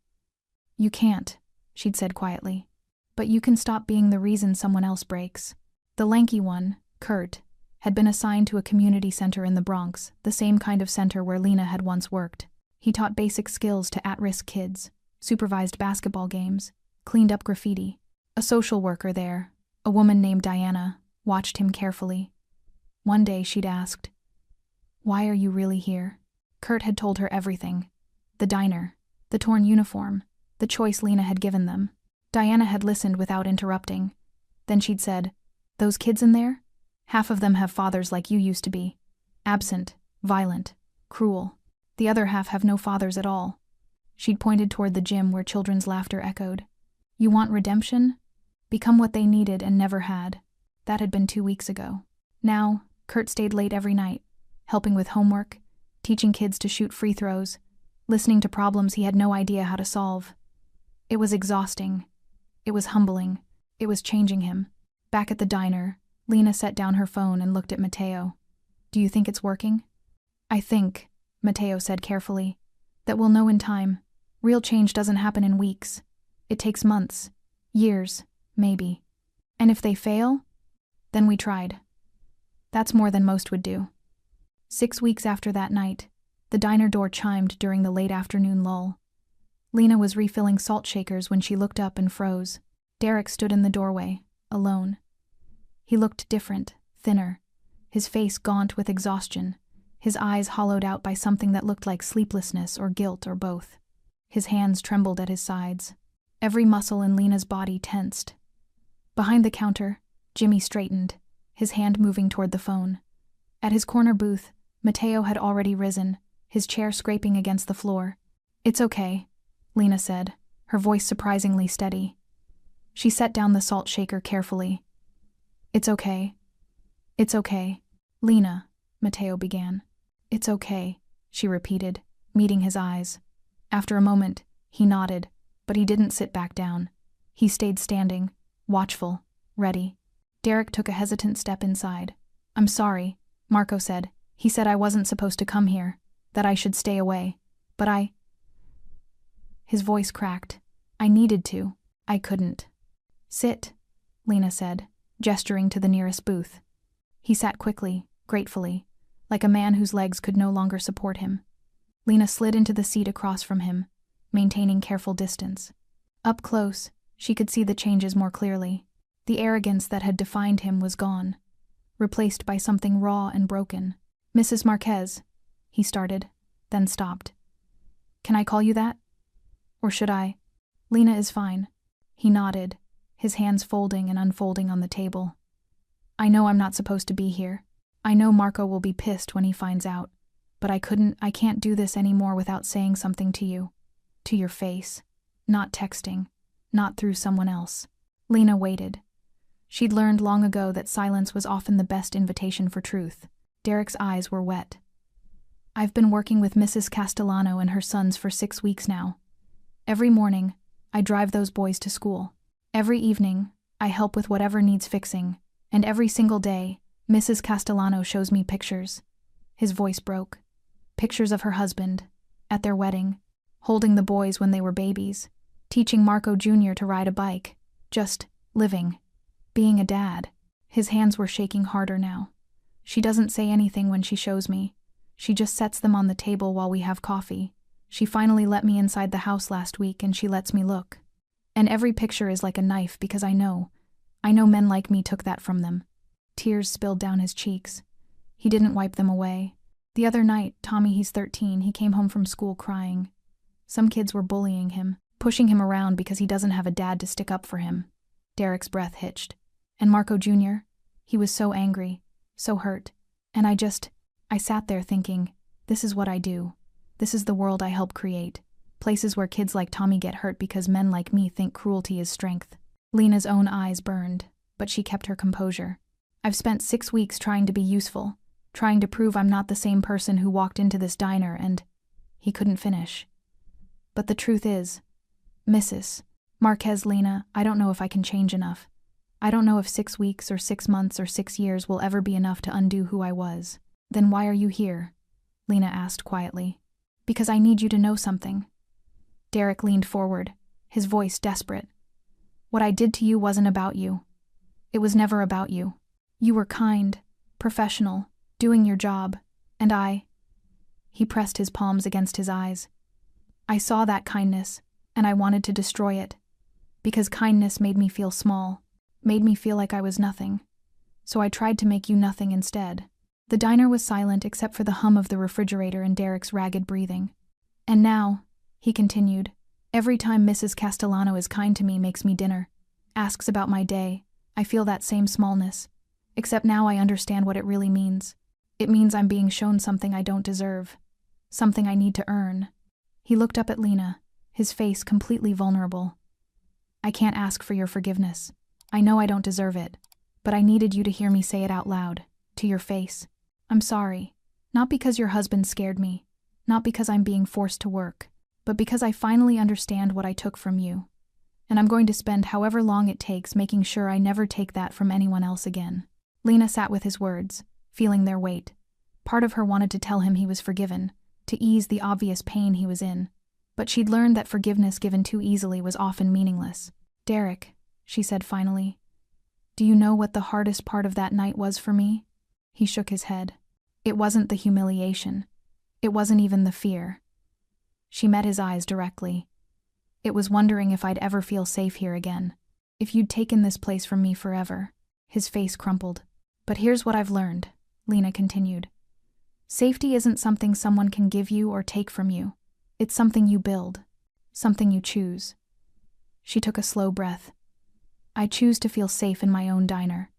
Speaker 1: "You can't," she'd said quietly. "But you can stop being the reason someone else breaks." The lanky one, Kurt, had been assigned to a community center in the Bronx, the same kind of center where Lena had once worked. He taught basic skills to at-risk kids, supervised basketball games, cleaned up graffiti. A social worker there, a woman named Diana, watched him carefully. One day she'd asked, "Why are you really here?" Kurt had told her everything. The diner, the torn uniform, the choice Lena had given them. Diana had listened without interrupting. Then she'd said, "Those kids in there? Half of them have fathers like you used to be. Absent, violent, cruel. The other half have no fathers at all." She'd pointed toward the gym where children's laughter echoed. "You want redemption? Become what they needed and never had." That had been 2 weeks ago. Now, Kurt stayed late every night, helping with homework, teaching kids to shoot free throws, listening to problems he had no idea how to solve. It was exhausting. It was humbling. It was changing him. Back at the diner, Lena set down her phone and looked at Mateo. "Do you think it's working?" "I think," Mateo said carefully, "that we'll know in time. Real change doesn't happen in weeks. It takes months, years, maybe. And if they fail, then we tried." That's more than most would do. 6 weeks after that night, the diner door chimed during the late afternoon lull. Lena was refilling salt shakers when she looked up and froze. Derek stood in the doorway, alone. He looked different, thinner, his face gaunt with exhaustion, his eyes hollowed out by something that looked like sleeplessness or guilt or both. His hands trembled at his sides. Every muscle in Lena's body tensed. Behind the counter, Jimmy straightened, his hand moving toward the phone. At his corner booth, Mateo had already risen, his chair scraping against the floor. "It's okay," Lena said, her voice surprisingly steady. She set down the salt shaker carefully. "It's okay. It's okay." "Lena," Mateo began. "It's okay," she repeated, meeting his eyes. After a moment, he nodded, but he didn't sit back down. He stayed standing, watchful, ready. Derek took a hesitant step inside. "I'm sorry," Marco said. "He said I wasn't supposed to come here, that I should stay away. But I—" His voice cracked. "I needed to. I couldn't." "Sit," Lena said, gesturing to the nearest booth. He sat quickly, gratefully, like a man whose legs could no longer support him. Lena slid into the seat across from him, maintaining careful distance. Up close, she could see the changes more clearly. The arrogance that had defined him was gone, replaced by something raw and broken. "Mrs. Marquez," he started, then stopped. "Can I call you that? Or should I?" "Lena is fine." He nodded, his hands folding and unfolding on the table. "I know I'm not supposed to be here. I know Marco will be pissed when he finds out. But I can't do this anymore without saying something to you. To your face. Not texting. Not through someone else." Lena waited. She'd learned long ago that silence was often the best invitation for truth. Derek's eyes were wet. "I've been working with Mrs. Castellano and her sons for 6 weeks now. Every morning, I drive those boys to school. Every evening, I help with whatever needs fixing. And every single day, Mrs. Castellano shows me pictures." His voice broke. Pictures of her husband, at their wedding, holding the boys when they were babies, teaching Marco Jr. to ride a bike, just living, being a dad. His hands were shaking harder now. "She doesn't say anything when she shows me. She just sets them on the table while we have coffee. She finally let me inside the house last week and she lets me look. And every picture is like a knife because I know men like me took that from them." Tears spilled down his cheeks. He didn't wipe them away. The other night, Tommy, he's 13, he came home from school crying. Some kids were bullying him, pushing him around because he doesn't have a dad to stick up for him. Derek's breath hitched. And Marco Jr., he was so angry, so hurt. And I sat there thinking, this is what I do. This is the world I help create. Places where kids like Tommy get hurt because men like me think cruelty is strength. Lena's own eyes burned, but she kept her composure. I've spent 6 weeks trying to be useful, trying to prove I'm not the same person who walked into this diner and—" He couldn't finish. "But the truth is, Mrs. Marquez, Lena, I don't know if I can change enough. I don't know if 6 weeks or 6 months or 6 years will ever be enough to undo who I was." "Then why are you here?" Lena asked quietly. "Because I need you to know something." Derek leaned forward, his voice desperate. "What I did to you wasn't about you. It was never about you. You were kind, professional, doing your job, and I—" He pressed his palms against his eyes. "I saw that kindness, and I wanted to destroy it. Because kindness made me feel small, made me feel like I was nothing. So I tried to make you nothing instead." The diner was silent except for the hum of the refrigerator and Derek's ragged breathing. "And now," he continued, "every time Mrs. Castellano is kind to me, makes me dinner, asks about my day, I feel that same smallness. Except now I understand what it really means. It means I'm being shown something I don't deserve. Something I need to earn." He looked up at Lena, his face completely vulnerable. "I can't ask for your forgiveness. I know I don't deserve it. But I needed you to hear me say it out loud, to your face. I'm sorry. Not because your husband scared me. Not because I'm being forced to work. But because I finally understand what I took from you. And I'm going to spend however long it takes making sure I never take that from anyone else again." Lena sat with his words, feeling their weight. Part of her wanted to tell him he was forgiven, to ease the obvious pain he was in. But she'd learned that forgiveness given too easily was often meaningless. "Derek," she said finally, "do you know what the hardest part of that night was for me?" He shook his head. "It wasn't the humiliation. It wasn't even the fear." She met his eyes directly. "It was wondering if I'd ever feel safe here again. If you'd taken this place from me forever." His face crumpled. "But here's what I've learned," Lena continued. "Safety isn't something someone can give you or take from you. It's something you build. Something you choose." She took a slow breath. "I choose to feel safe in my own diner.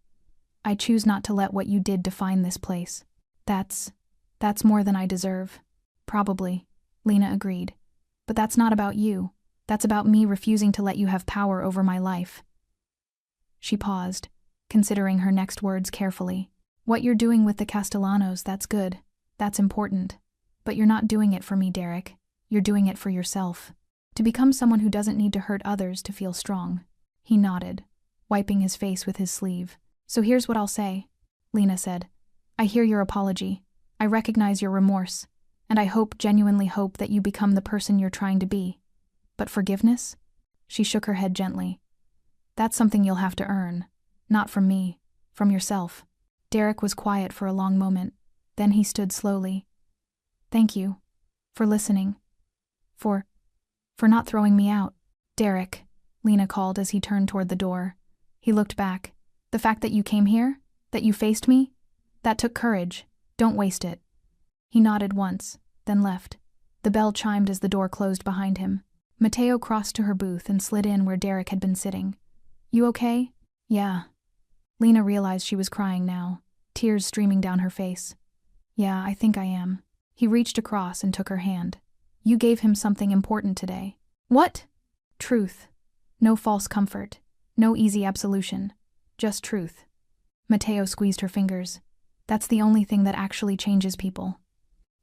Speaker 1: I choose not to let what you did define this place. That's more than I deserve." "Probably," Lena agreed. "But that's not about you. That's about me refusing to let you have power over my life." She paused, considering her next words carefully. "What you're doing with the Castellanos, that's good. That's important. But you're not doing it for me, Derek. You're doing it for yourself. To become someone who doesn't need to hurt others to feel strong." He nodded, wiping his face with his sleeve. "So here's what I'll say," Lena said. "I hear your apology. I recognize your remorse. And I genuinely hope that you become the person you're trying to be. But forgiveness?" She shook her head gently. "That's something you'll have to earn. Not from me. From yourself." Derek was quiet for a long moment. Then he stood slowly. "Thank you. For listening. For not throwing me out." "Derek," Lena called as he turned toward the door. He looked back. "The fact that you came here, that you faced me, that took courage. Don't waste it." He nodded once, then left. The bell chimed as the door closed behind him. Mateo crossed to her booth and slid in where Derek had been sitting. "You okay?" "Yeah." Lena realized she was crying now, tears streaming down her face. "Yeah, I think I am." He reached across and took her hand. "You gave him something important today." "What?" "Truth. No false comfort. No easy absolution. Just truth." Mateo squeezed her fingers. "That's the only thing that actually changes people."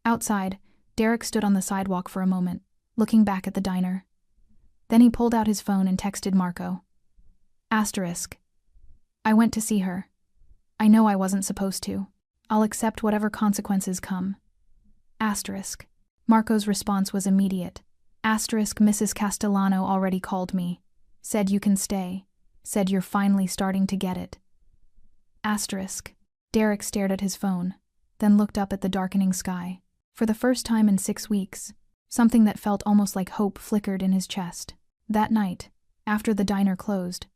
Speaker 1: Outside, Derek stood on the sidewalk for a moment, looking back at the diner. Then he pulled out his phone and texted Marco. Asterisk. "I went to see her. I know I wasn't supposed to. I'll accept whatever consequences come." Asterisk. Marco's response was immediate. Asterisk. "Mrs. Castellano already called me. Said you can stay. Said you're finally starting to get it." Asterisk. Derek stared at his phone, then looked up at the darkening sky. For the first time in 6 weeks, something that felt almost like hope flickered in his chest. That night, after the diner closed,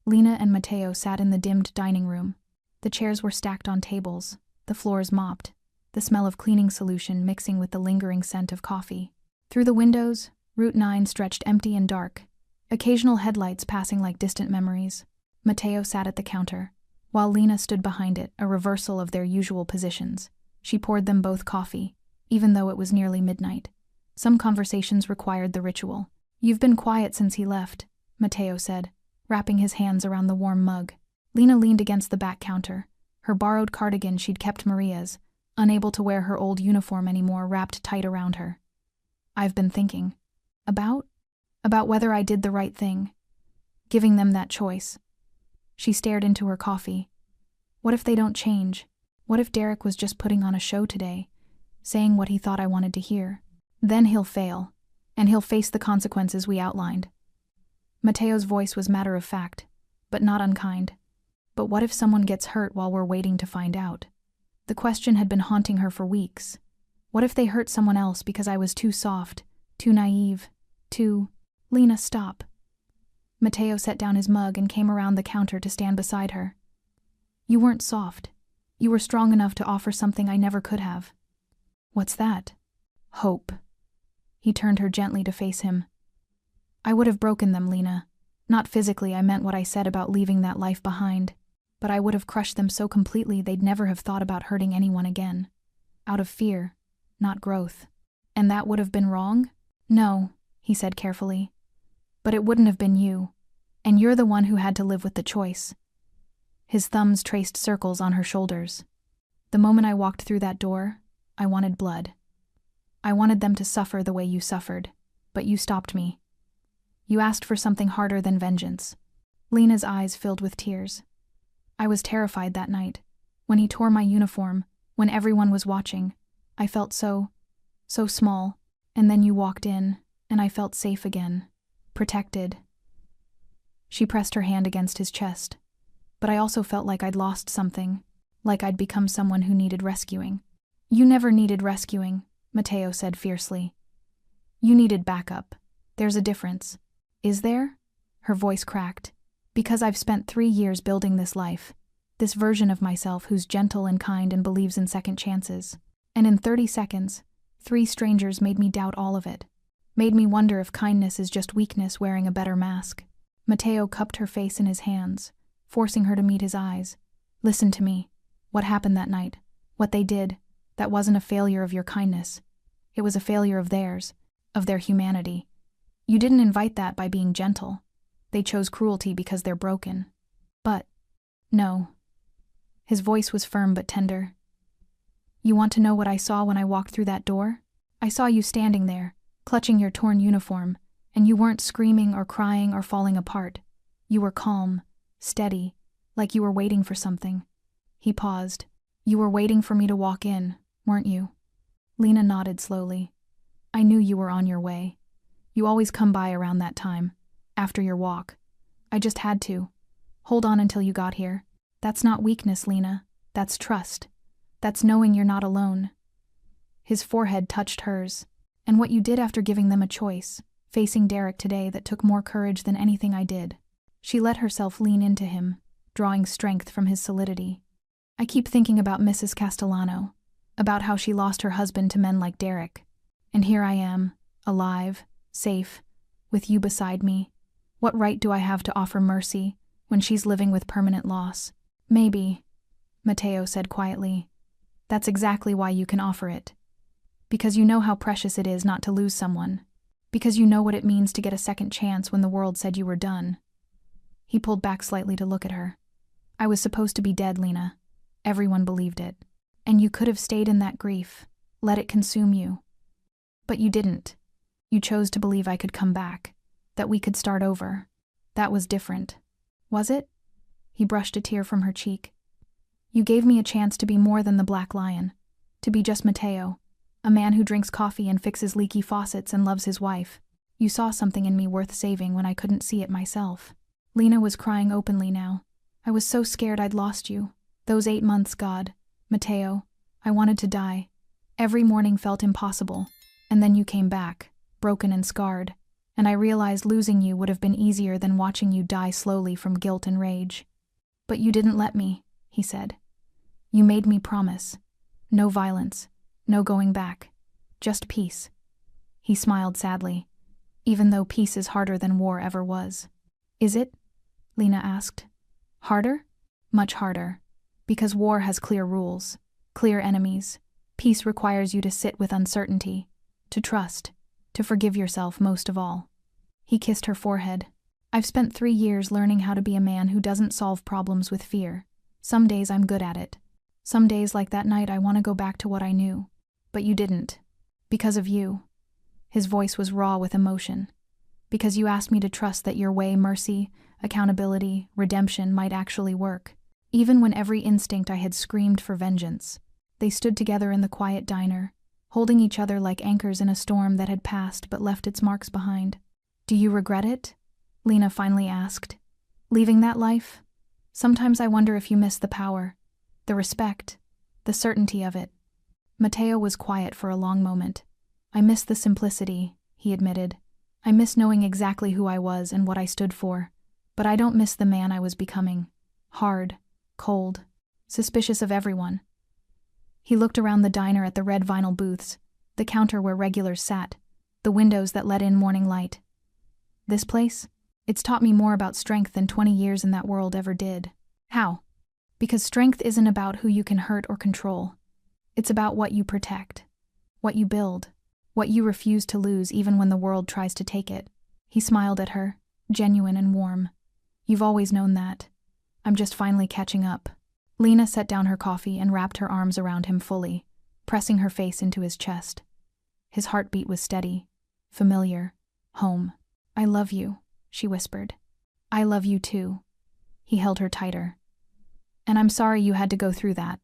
Speaker 1: Lena and Mateo sat in the dimmed dining room. The chairs were stacked on tables, the floors mopped, the smell of cleaning solution mixing with the lingering scent of coffee. Through the windows, Route 9 stretched empty and dark, occasional headlights passing like distant memories. Mateo sat at the counter, while Lena stood behind it, a reversal of their usual positions. She poured them both coffee, even though it was nearly midnight. Some conversations required the ritual. "You've been quiet since he left," Mateo said, wrapping his hands around the warm mug. Lena leaned against the back counter, Her borrowed cardigan she'd kept Maria's, unable to wear her old uniform anymore, wrapped tight around her. I've been thinking. About whether I did the right thing. Giving them that choice. She stared into her coffee. What if they don't change? What if Derek was just putting on a show today, saying what he thought I wanted to hear? Then he'll fail, and he'll face the consequences we outlined. Mateo's voice was matter of fact, but not unkind. But what if someone gets hurt while we're waiting to find out? The question had been haunting her for weeks. What if they hurt someone else because I was too soft, too naive, too... Lena, stop. Mateo set down his mug and came around the counter to stand beside her. You weren't soft. You were strong enough to offer something I never could have. What's that? Hope. He turned her gently to face him. I would have broken them, Lena. Not physically, I meant what I said about leaving that life behind. But I would have crushed them so completely they'd never have thought about hurting anyone again. Out of fear, not growth. And that would have been wrong? No, he said carefully. But it wouldn't have been you. And you're the one who had to live with the choice. His thumbs traced circles on her shoulders. The moment I walked through that door, I wanted blood. I wanted them to suffer the way you suffered, but you stopped me. You asked for something harder than vengeance. Lena's eyes filled with tears. I was terrified that night. When he tore my uniform, when everyone was watching, I felt so small. And then you walked in, and I felt safe again. Protected. She pressed her hand against his chest. But I also felt like I'd lost something, like I'd become someone who needed rescuing. You never needed rescuing, Mateo said fiercely. You needed backup. There's a difference. Is there? Her voice cracked. Because I've spent 3 years building this life, this version of myself who's gentle and kind and believes in second chances. And in 30 seconds, 3 strangers made me doubt all of it. Made me wonder if kindness is just weakness wearing a better mask. Mateo cupped her face in his hands, forcing her to meet his eyes. Listen to me. What happened that night? What they did? That wasn't a failure of your kindness. It was a failure of theirs, of their humanity. You didn't invite that by being gentle. They chose cruelty because they're broken. But, no. His voice was firm but tender. You want to know what I saw when I walked through that door? I saw you standing there, clutching your torn uniform, and you weren't screaming or crying or falling apart. You were calm, steady, like you were waiting for something. He paused. You were waiting for me to walk in, weren't you? Lena nodded slowly. I knew you were on your way. You always come by around that time, after your walk. I just had to. Hold on until you got here. That's not weakness, Lena. That's trust. That's knowing you're not alone. His forehead touched hers. And what you did after giving them a choice, facing Derek today, that took more courage than anything I did. She let herself lean into him, drawing strength from his solidity. I keep thinking about Mrs. Castellano, about how she lost her husband to men like Derek. And here I am, alive, safe, with you beside me. What right do I have to offer mercy when she's living with permanent loss? Maybe, Mateo said quietly. That's exactly why you can offer it. Because you know how precious it is not to lose someone. Because you know what it means to get a second chance when the world said you were done. He pulled back slightly to look at her. I was supposed to be dead, Lena. Everyone believed it. And you could have stayed in that grief, let it consume you. But you didn't. You chose to believe I could come back, that we could start over. That was different. Was it? He brushed a tear from her cheek. You gave me a chance to be more than the Black Lion, to be just Mateo, a man who drinks coffee and fixes leaky faucets and loves his wife. You saw something in me worth saving when I couldn't see it myself. Lena was crying openly now. I was so scared I'd lost you. Those 8 months, God. Mateo, I wanted to die. Every morning felt impossible. And then you came back, broken and scarred, and I realized losing you would have been easier than watching you die slowly from guilt and rage. But you didn't let me, he said. You made me promise. No violence, no going back, just peace. He smiled sadly, even though peace is harder than war ever was. Is it? Lena asked. Harder? Much harder. Because war has clear rules, clear enemies. Peace requires you to sit with uncertainty, to trust, to forgive yourself most of all. He kissed her forehead. I've spent 3 years learning how to be a man who doesn't solve problems with fear, Some days I'm good at it. Some days, like that night, I want to go back to what I knew. But you didn't. Because of you." His voice was raw with emotion. "Because you asked me to trust that your way, mercy, accountability, redemption, might actually work. Even when every instinct I had screamed for vengeance." They stood together in the quiet diner, holding each other like anchors in a storm that had passed but left its marks behind. "Do you regret it?" Lena finally asked. "Leaving that life? Sometimes I wonder if you miss the power, the respect, the certainty of it." Mateo was quiet for a long moment. "I miss the simplicity," he admitted. "I miss knowing exactly who I was and what I stood for. But I don't miss the man I was becoming. Hard, cold, suspicious of everyone." He looked around the diner at the red vinyl booths, the counter where regulars sat, the windows that let in morning light. "This place? It's taught me more about strength than 20 years in that world ever did." "How?" "Because strength isn't about who you can hurt or control. It's about what you protect, what you build, what you refuse to lose even when the world tries to take it." He smiled at her, genuine and warm. "You've always known that. I'm just finally catching up." Lena set down her coffee and wrapped her arms around him fully, pressing her face into his chest. His heartbeat was steady, familiar, home. "I love you," she whispered. "I love you too." He held her tighter. "And I'm sorry you had to go through that.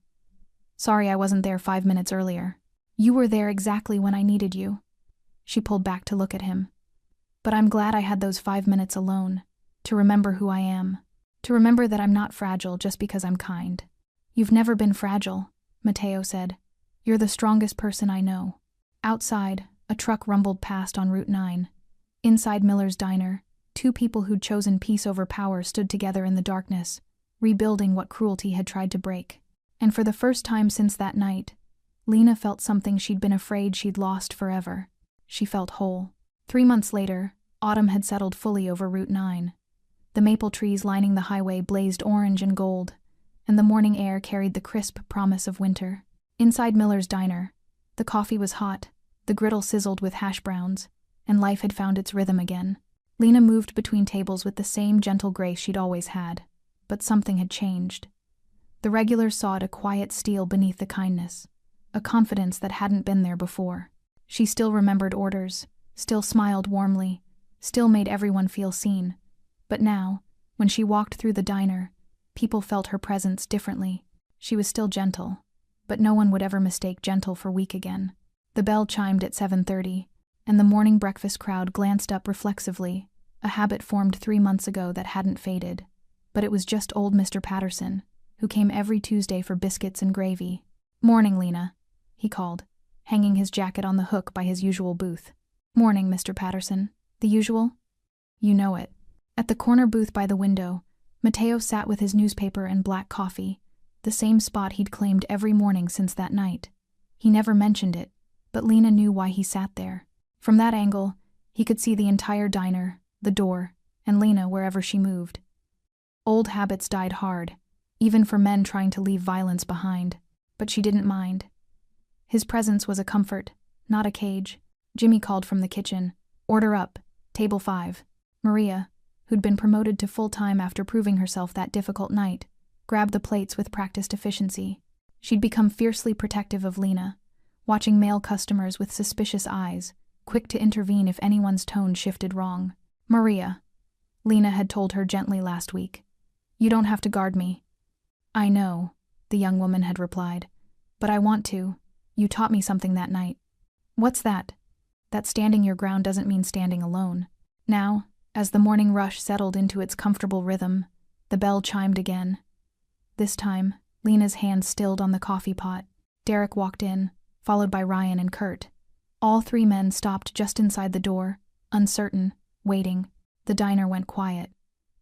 Speaker 1: Sorry I wasn't there 5 minutes earlier. You were there exactly when I needed you." She pulled back to look at him. "But I'm glad I had those 5 minutes alone, to remember who I am, to remember that I'm not fragile just because I'm kind." "You've never been fragile," Mateo said. "You're the strongest person I know." Outside, a truck rumbled past on Route 9. Inside Miller's diner, two people who'd chosen peace over power stood together in the darkness, rebuilding what cruelty had tried to break. And for the first time since that night, Lena felt something she'd been afraid she'd lost forever. She felt whole. 3 months later, autumn had settled fully over Route 9. The maple trees lining the highway blazed orange and gold, and the morning air carried the crisp promise of winter. Inside Miller's diner, the coffee was hot, the griddle sizzled with hash browns, and life had found its rhythm again. Lena moved between tables with the same gentle grace she'd always had, but something had changed. The regulars sawed a quiet steel beneath the kindness, a confidence that hadn't been there before. She still remembered orders, still smiled warmly, still made everyone feel seen. But now, when she walked through the diner, people felt her presence differently. She was still gentle, but no one would ever mistake gentle for weak again. The bell chimed at 7:30, and the morning breakfast crowd glanced up reflexively, a habit formed 3 months ago that hadn't faded. But it was just old Mr. Patterson, who came every Tuesday for biscuits and gravy. "Morning, Lena," he called, hanging his jacket on the hook by his usual booth. "Morning, Mr. Patterson. The usual?" "You know it." At the corner booth by the window, Mateo sat with his newspaper and black coffee, the same spot he'd claimed every morning since that night. He never mentioned it, but Lena knew why he sat there. From that angle, he could see the entire diner, the door, and Lena wherever she moved. Old habits died hard, even for men trying to leave violence behind, but she didn't mind. His presence was a comfort, not a cage. Jimmy called from the kitchen. "Order up, table 5. Maria, who'd been promoted to full-time after proving herself that difficult night, grabbed the plates with practiced efficiency. She'd become fiercely protective of Lena, watching male customers with suspicious eyes, quick to intervene if anyone's tone shifted wrong. "Maria," Lena had told her gently last week, "you don't have to guard me." "I know," the young woman had replied, "but I want to. You taught me something that night." "What's that?" "That standing your ground doesn't mean standing alone." Now, as the morning rush settled into its comfortable rhythm, the bell chimed again. This time, Lena's hand stilled on the coffee pot. Derek walked in, followed by Ryan and Kurt. All 3 men stopped just inside the door, uncertain, waiting. The diner went quiet.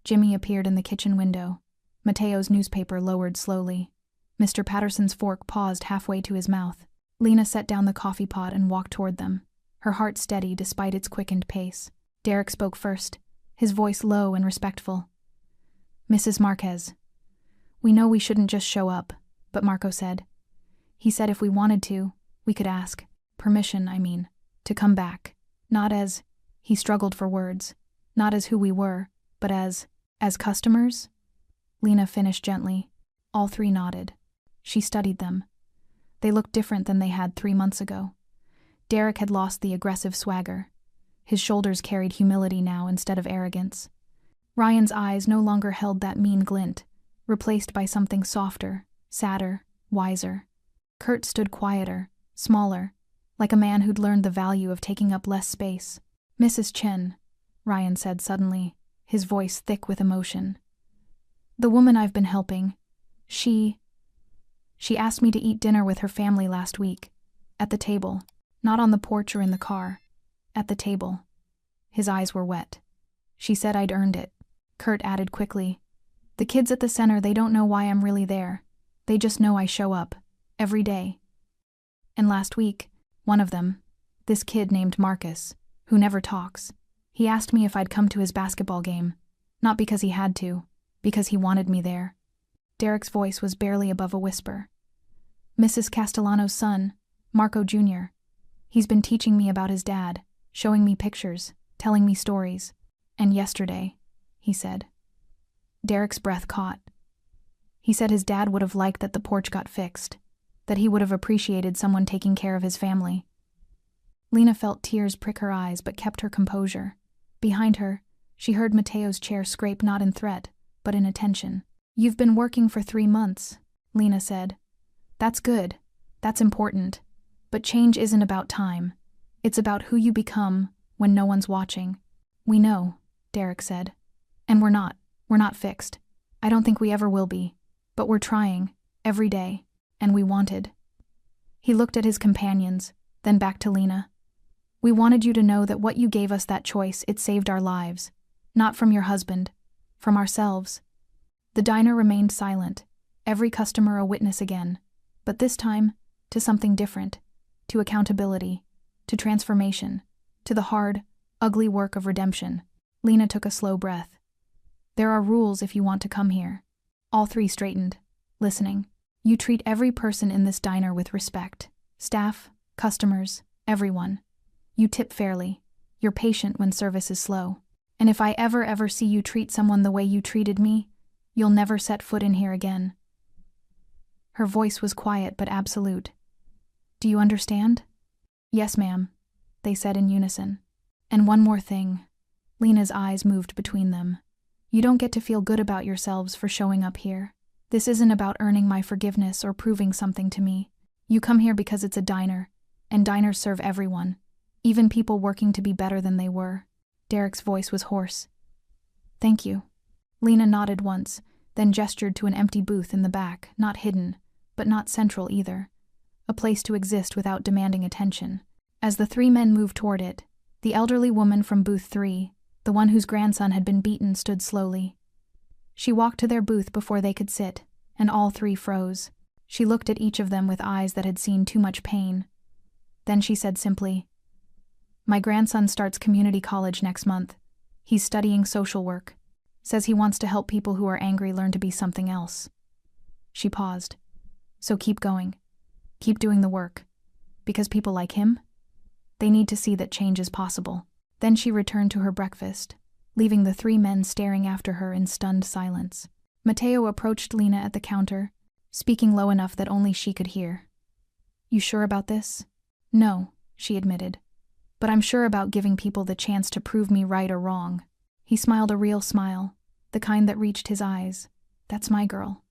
Speaker 1: Jimmy appeared in the kitchen window. Mateo's newspaper lowered slowly. Mr. Patterson's fork paused halfway to his mouth. Lena set down the coffee pot and walked toward them, her heart steady despite its quickened pace. Derek spoke first, his voice low and respectful. "Mrs. Marquez, we know we shouldn't just show up," but Marco said. "He said if we wanted to, we could ask. Permission, I mean, to come back. Not as," he struggled for words, "not as who we were, but as customers?" Lena finished gently. All three nodded. She studied them. They looked different than they had 3 months ago. Derek had lost the aggressive swagger. His shoulders carried humility now instead of arrogance. Ryan's eyes no longer held that mean glint, replaced by something softer, sadder, wiser. Kurt stood quieter, smaller, like a man who'd learned the value of taking up less space. "Mrs. Chen," Ryan said suddenly, his voice thick with emotion. "The woman I've been helping, she asked me to eat dinner with her family last week. At the table. Not on the porch or in the car. At the table." His eyes were wet. "She said I'd earned it." Kurt added quickly, "The kids at the center, they don't know why I'm really there. They just know I show up. Every day. And last week, one of them, this kid named Marcus, who never talks, he asked me if I'd come to his basketball game. Not because he had to, because he wanted me there." Derek's voice was barely above a whisper. "Mrs. Castellano's son, Marco Jr. He's been teaching me about his dad, showing me pictures, telling me stories. And yesterday," he said. Derek's breath caught. He said his dad would have liked that the porch got fixed, that he would have appreciated someone taking care of his family. Lena felt tears prick her eyes but kept her composure. Behind her, she heard Mateo's chair scrape not in threat, but in attention. "You've been working for 3 months, Lena said. "That's good. That's important. But change isn't about time. It's about who you become when no one's watching." "We know," Derek said. "And we're not fixed. I don't think we ever will be. But we're trying, every day. And we wanted." He looked at his companions, then back to Lena. "We wanted you to know that what you gave us that choice, it saved our lives. Not from your husband, from ourselves." The diner remained silent, every customer a witness again, but this time to something different, to accountability, to transformation, to the hard, ugly work of redemption. Lena took a slow breath. "There are rules if you want to come here." All three straightened, listening. "You treat every person in this diner with respect. Staff, customers, everyone. You tip fairly. You're patient when service is slow. And if I ever see you treat someone the way you treated me, you'll never set foot in here again." Her voice was quiet but absolute. "Do you understand?" "Yes, ma'am," they said in unison. "And one more thing." Lena's eyes moved between them. "You don't get to feel good about yourselves for showing up here. This isn't about earning my forgiveness or proving something to me. You come here because it's a diner, and diners serve everyone, even people working to be better than they were." Derek's voice was hoarse. "Thank you." Lena nodded once, then gestured to an empty booth in the back, not hidden, but not central either. A place to exist without demanding attention. As the 3 men moved toward it, the elderly woman from booth 3, the one whose grandson had been beaten, stood slowly. She walked to their booth before they could sit, and all 3 froze. She looked at each of them with eyes that had seen too much pain. Then she said simply, "My grandson starts community college next month. He's studying social work. Says he wants to help people who are angry learn to be something else." She paused. "So keep going. Keep doing the work. Because people like him, they need to see that change is possible." Then she returned to her breakfast, leaving the 3 men staring after her in stunned silence. Mateo approached Lena at the counter, speaking low enough that only she could hear. "You sure about this?" "No," she admitted. "But I'm sure about giving people the chance to prove me right or wrong." He smiled a real smile, the kind that reached his eyes. "That's my girl."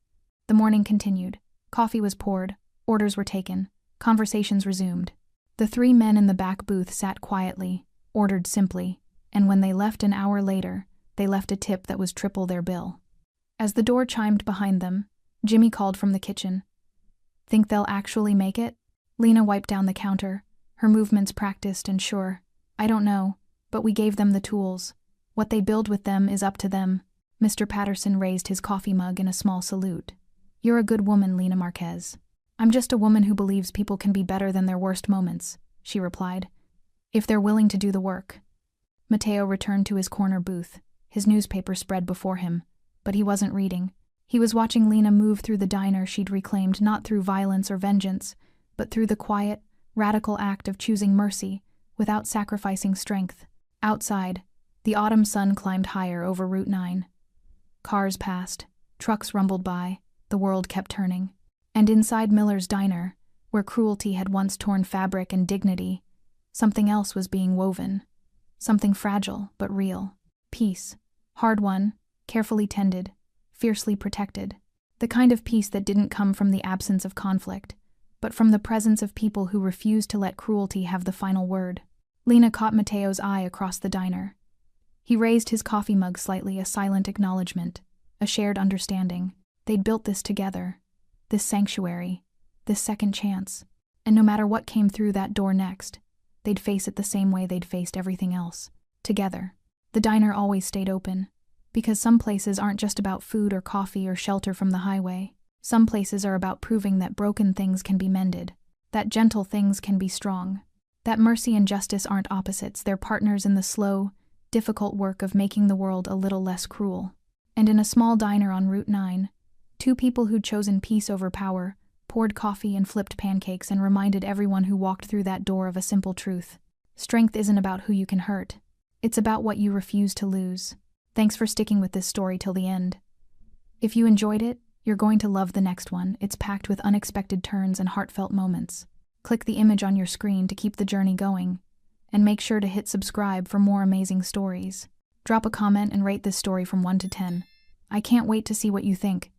Speaker 1: The morning continued. Coffee was poured, orders were taken, conversations resumed. The 3 men in the back booth sat quietly, ordered simply, and when they left an hour later, they left a tip that was triple their bill. As the door chimed behind them, Jimmy called from the kitchen. "Think they'll actually make it?" Lena wiped down the counter, her movements practiced and sure. "I don't know, but we gave them the tools. What they build with them is up to them." Mr. Patterson raised his coffee mug in a small salute. "You're a good woman, Lena Marquez." "I'm just a woman who believes people can be better than their worst moments," she replied. "If they're willing to do the work." Mateo returned to his corner booth, his newspaper spread before him, but he wasn't reading. He was watching Lena move through the diner she'd reclaimed not through violence or vengeance, but through the quiet, radical act of choosing mercy without sacrificing strength. Outside, the autumn sun climbed higher over Route 9. Cars passed, trucks rumbled by, the world kept turning. And inside Miller's diner, where cruelty had once torn fabric and dignity, something else was being woven. Something fragile, but real. Peace. Hard-won, carefully tended, fiercely protected. The kind of peace that didn't come from the absence of conflict, but from the presence of people who refused to let cruelty have the final word. Lena caught Mateo's eye across the diner. He raised his coffee mug slightly, a silent acknowledgement, a shared understanding. They'd built this together, this sanctuary, this second chance. And no matter what came through that door next, they'd face it the same way they'd faced everything else. Together. The diner always stayed open, because some places aren't just about food or coffee or shelter from the highway. Some places are about proving that broken things can be mended, that gentle things can be strong, that mercy and justice aren't opposites, they're partners in the slow, difficult work of making the world a little less cruel. And in a small diner on Route 9, two people who'd chosen peace over power poured coffee and flipped pancakes and reminded everyone who walked through that door of a simple truth. Strength isn't about who you can hurt. It's about what you refuse to lose. Thanks for sticking with this story till the end. If you enjoyed it, you're going to love the next one. It's packed with unexpected turns and heartfelt moments. Click the image on your screen to keep the journey going, and make sure to hit subscribe for more amazing stories. Drop a comment and rate this story from 1 to 10. I can't wait to see what you think.